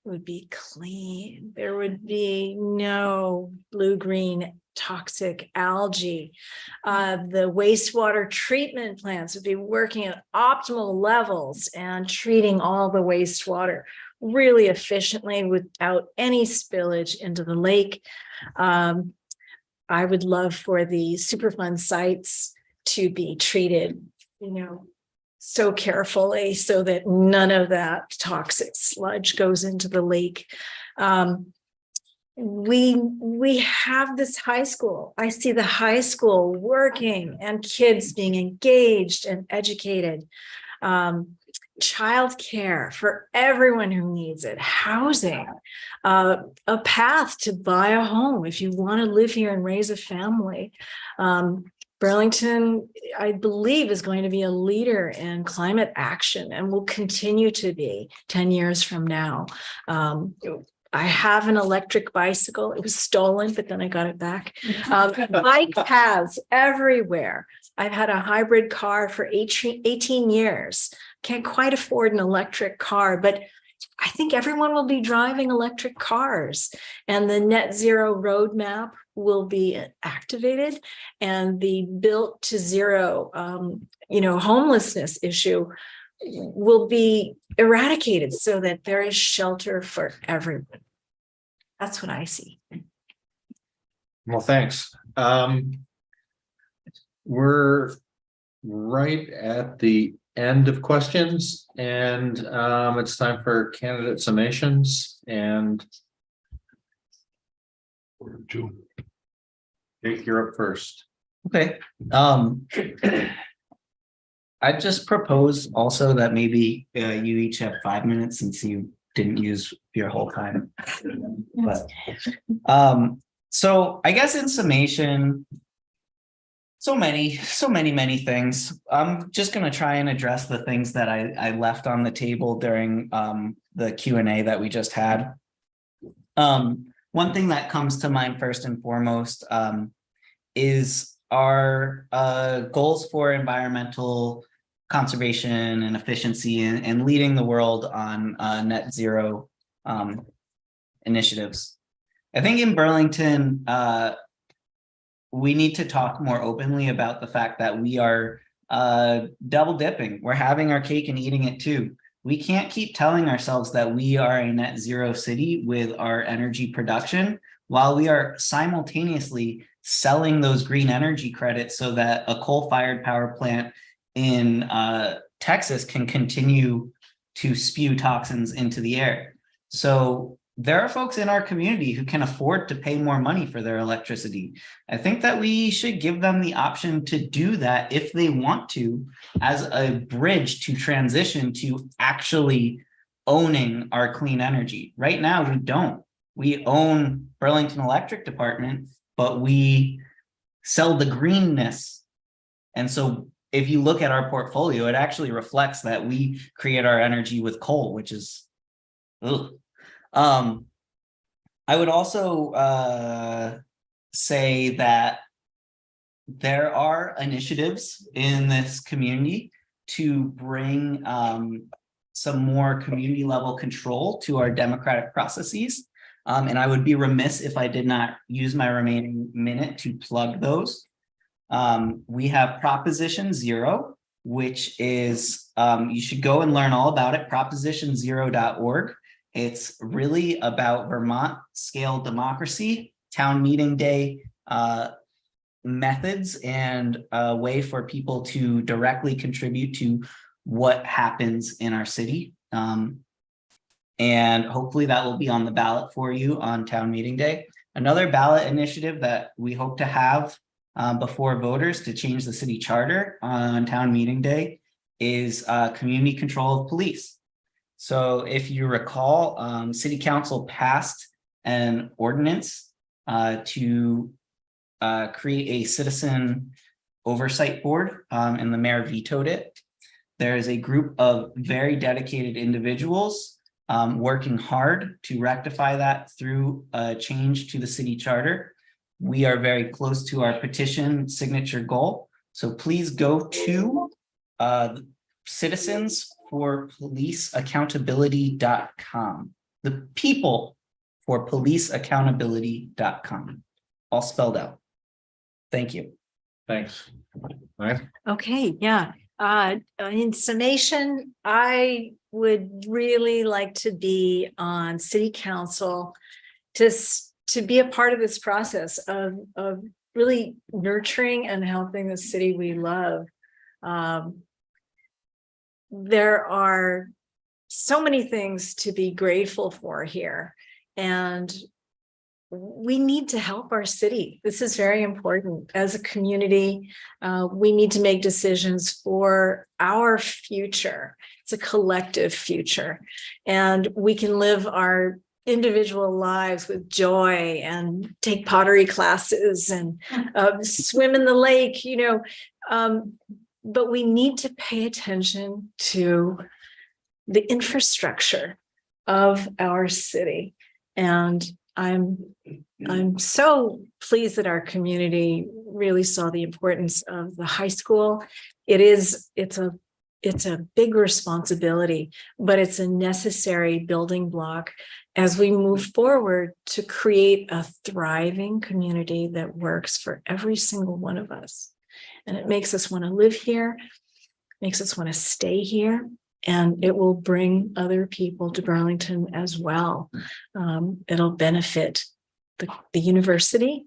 would be clean. There would be no blue-green toxic algae. The wastewater treatment plants would be working at optimal levels and treating all the wastewater really efficiently without any spillage into the lake. I would love for the Superfund sites to be treated, so carefully so that none of that toxic sludge goes into the lake. We have this high school. I see the high school working and kids being engaged and educated. Childcare for everyone who needs it, housing, a path to buy a home if you want to live here and raise a family. Burlington, I believe, is going to be a leader in climate action and will continue to be 10 years from now. I have an electric bicycle. It was stolen, but then I got it back. Bike paths everywhere. I've had a hybrid car for 18 years. Can't quite afford an electric car, but I think everyone will be driving electric cars, and the net zero roadmap will be activated, and the built to zero, homelessness issue will be eradicated so that there is shelter for everyone. That's what I see. Well, thanks. We're right at the end of questions, and it's time for candidate summations. And Jake, you're up first. Okay. I just propose also that maybe you each have 5 minutes, since you didn't use your whole time. But so I guess in summation, so many things. I'm just going to try and address the things that I left on the table during the Q&A that we just had. One thing that comes to mind first and foremost is our goals for environmental conservation and efficiency, and leading the world on net zero initiatives. I think in Burlington, we need to talk more openly about the fact that we are double dipping. We're having our cake and eating it too. We can't keep telling ourselves that we are a net zero city with our energy production, while we are simultaneously selling those green energy credits so that a coal-fired power plant in Texas can continue to spew toxins into the air. So there are folks in our community who can afford to pay more money for their electricity. I think that we should give them the option to do that if they want to, as a bridge to transition to actually owning our clean energy. Right now, we don't. We own Burlington Electric Department, but we sell the greenness. And so if you look at our portfolio, it actually reflects that we create our energy with coal, which is, ugh. I would also say that there are initiatives in this community to bring some more community level control to our democratic processes. And I would be remiss if I did not use my remaining minute to plug those. We have Proposition Zero, which is, you should go and learn all about it, propositionzero.org. It's really about Vermont scale democracy, town meeting day methods, and a way for people to directly contribute to what happens in our city. And hopefully that will be on the ballot for you on town meeting day. Another ballot initiative that we hope to have before voters to change the city charter on town meeting day is community control of police. So if you recall, city council passed an ordinance to create a citizen oversight board, and the mayor vetoed it. There is a group of very dedicated individuals working hard to rectify that through a change to the city charter. We are very close to our petition signature goal. So please go to citizensforpoliceaccountability.com. The people for policeaccountability.com. All spelled out. Thank you. Thanks. Nice. Okay, yeah. In summation, I would really like to be on city council to be a part of this process of really nurturing and helping the city we love. There are so many things to be grateful for here, and we need to help our city. This is very important. As a community, we need to make decisions for our future. It's a collective future, and we can live our individual lives with joy and take pottery classes and swim in the lake, but we need to pay attention to the infrastructure of our city. And I'm so pleased that our community really saw the importance of the high school. It's a big responsibility, but it's a necessary building block as we move forward to create a thriving community that works for every single one of us. And it makes us want to live here, makes us want to stay here. And it will bring other people to Burlington as well. It'll benefit the university.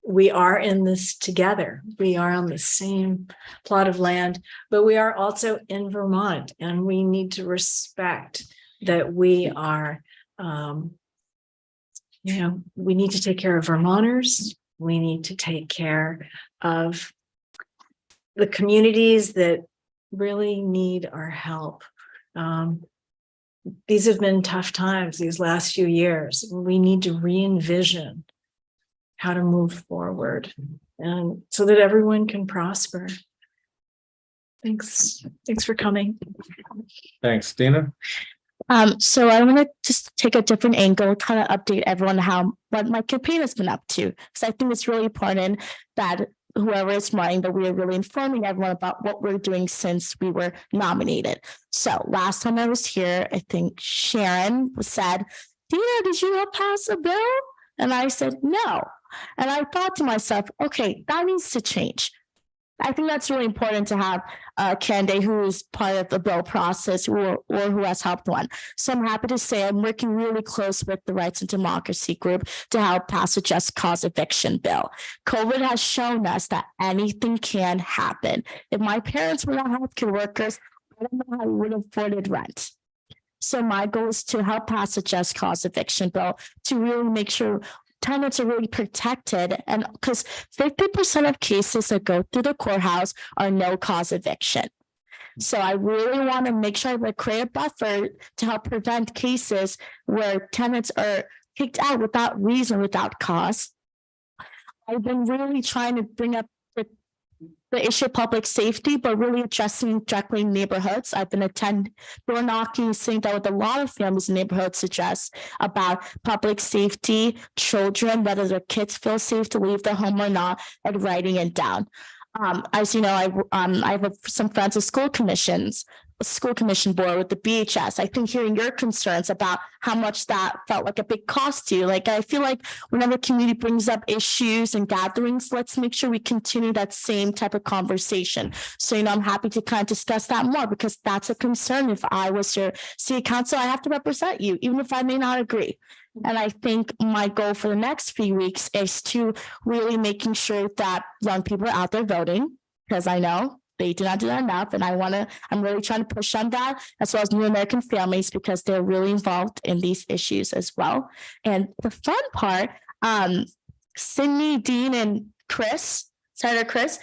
We are in this together. We are on the same plot of land, but we are also in Vermont, and we need to respect that we are, we need to take care of Vermonters. We need to take care of the communities that really need our help. These have been tough times these last few years. We need to re-envision how to move forward, and so that everyone can prosper. Thanks for coming. Thanks, Dina. So I want to just take a different angle, kind of update everyone what my campaign has been up to, because I think it's really important that whoever is running, that we are really informing everyone about what we're doing since we were nominated. So last time I was here, I think Sharon said, "Dina, did you help pass a bill?" And I said, "No." And I thought to myself, okay, that needs to change. I think that's really important to have a candidate who is part of the bill process or who has helped one. So I'm happy to say I'm working really close with the Rights and Democracy Group to help pass a just cause eviction bill. COVID has shown us that anything can happen. If my parents were not healthcare workers, I don't know how we would have afforded rent. So my goal is to help pass a just cause eviction bill to really make sure tenants are really protected, and because 50% of cases that go through the courthouse are no cause eviction. So I really want to make sure we create a buffer to help prevent cases where tenants are kicked out without reason, without cause. I've been really trying to bring up the issue of public safety, but really addressing directly neighborhoods. I've been door knocking, sitting down with a lot of families in neighborhoods to address about public safety, children, whether their kids feel safe to leave their home or not, and writing it down. As you know, I have some friends with school commission board with the BHS. I think hearing your concerns about how much that felt like a big cost to you, like I feel like whenever community brings up issues and gatherings, let's make sure we continue that same type of conversation. So, I'm happy to kind of discuss that more because that's a concern. If I was your city council, I have to represent you, even if I may not agree. And I think my goal for the next few weeks is to really making sure that young people are out there voting, because I know they do not do that enough. And I'm really trying to push on that, as well as new American families, because they're really involved in these issues as well. And the fun part, Sydney, Dean, and Senator Chris,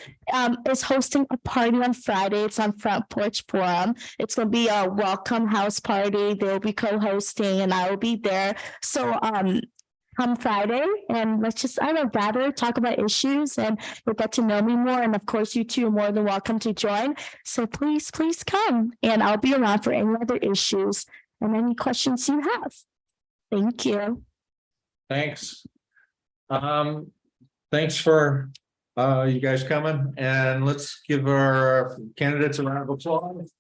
is hosting a party on Friday. It's on Front Porch Forum. It's going to be a welcome house party. They'll be co-hosting and I will be there. So, come Friday, and let's just, gather, talk about issues, and you'll get to know me more. And of course, you two are more than welcome to join. So please come, and I'll be around for any other issues and any questions you have. Thank you. Thanks. Thanks for you guys coming, and let's give our candidates a round of applause.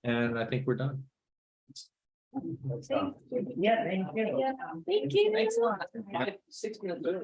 And I think we're done. Yeah, thank you. Thank you. Thanks a lot. 6 minutes early.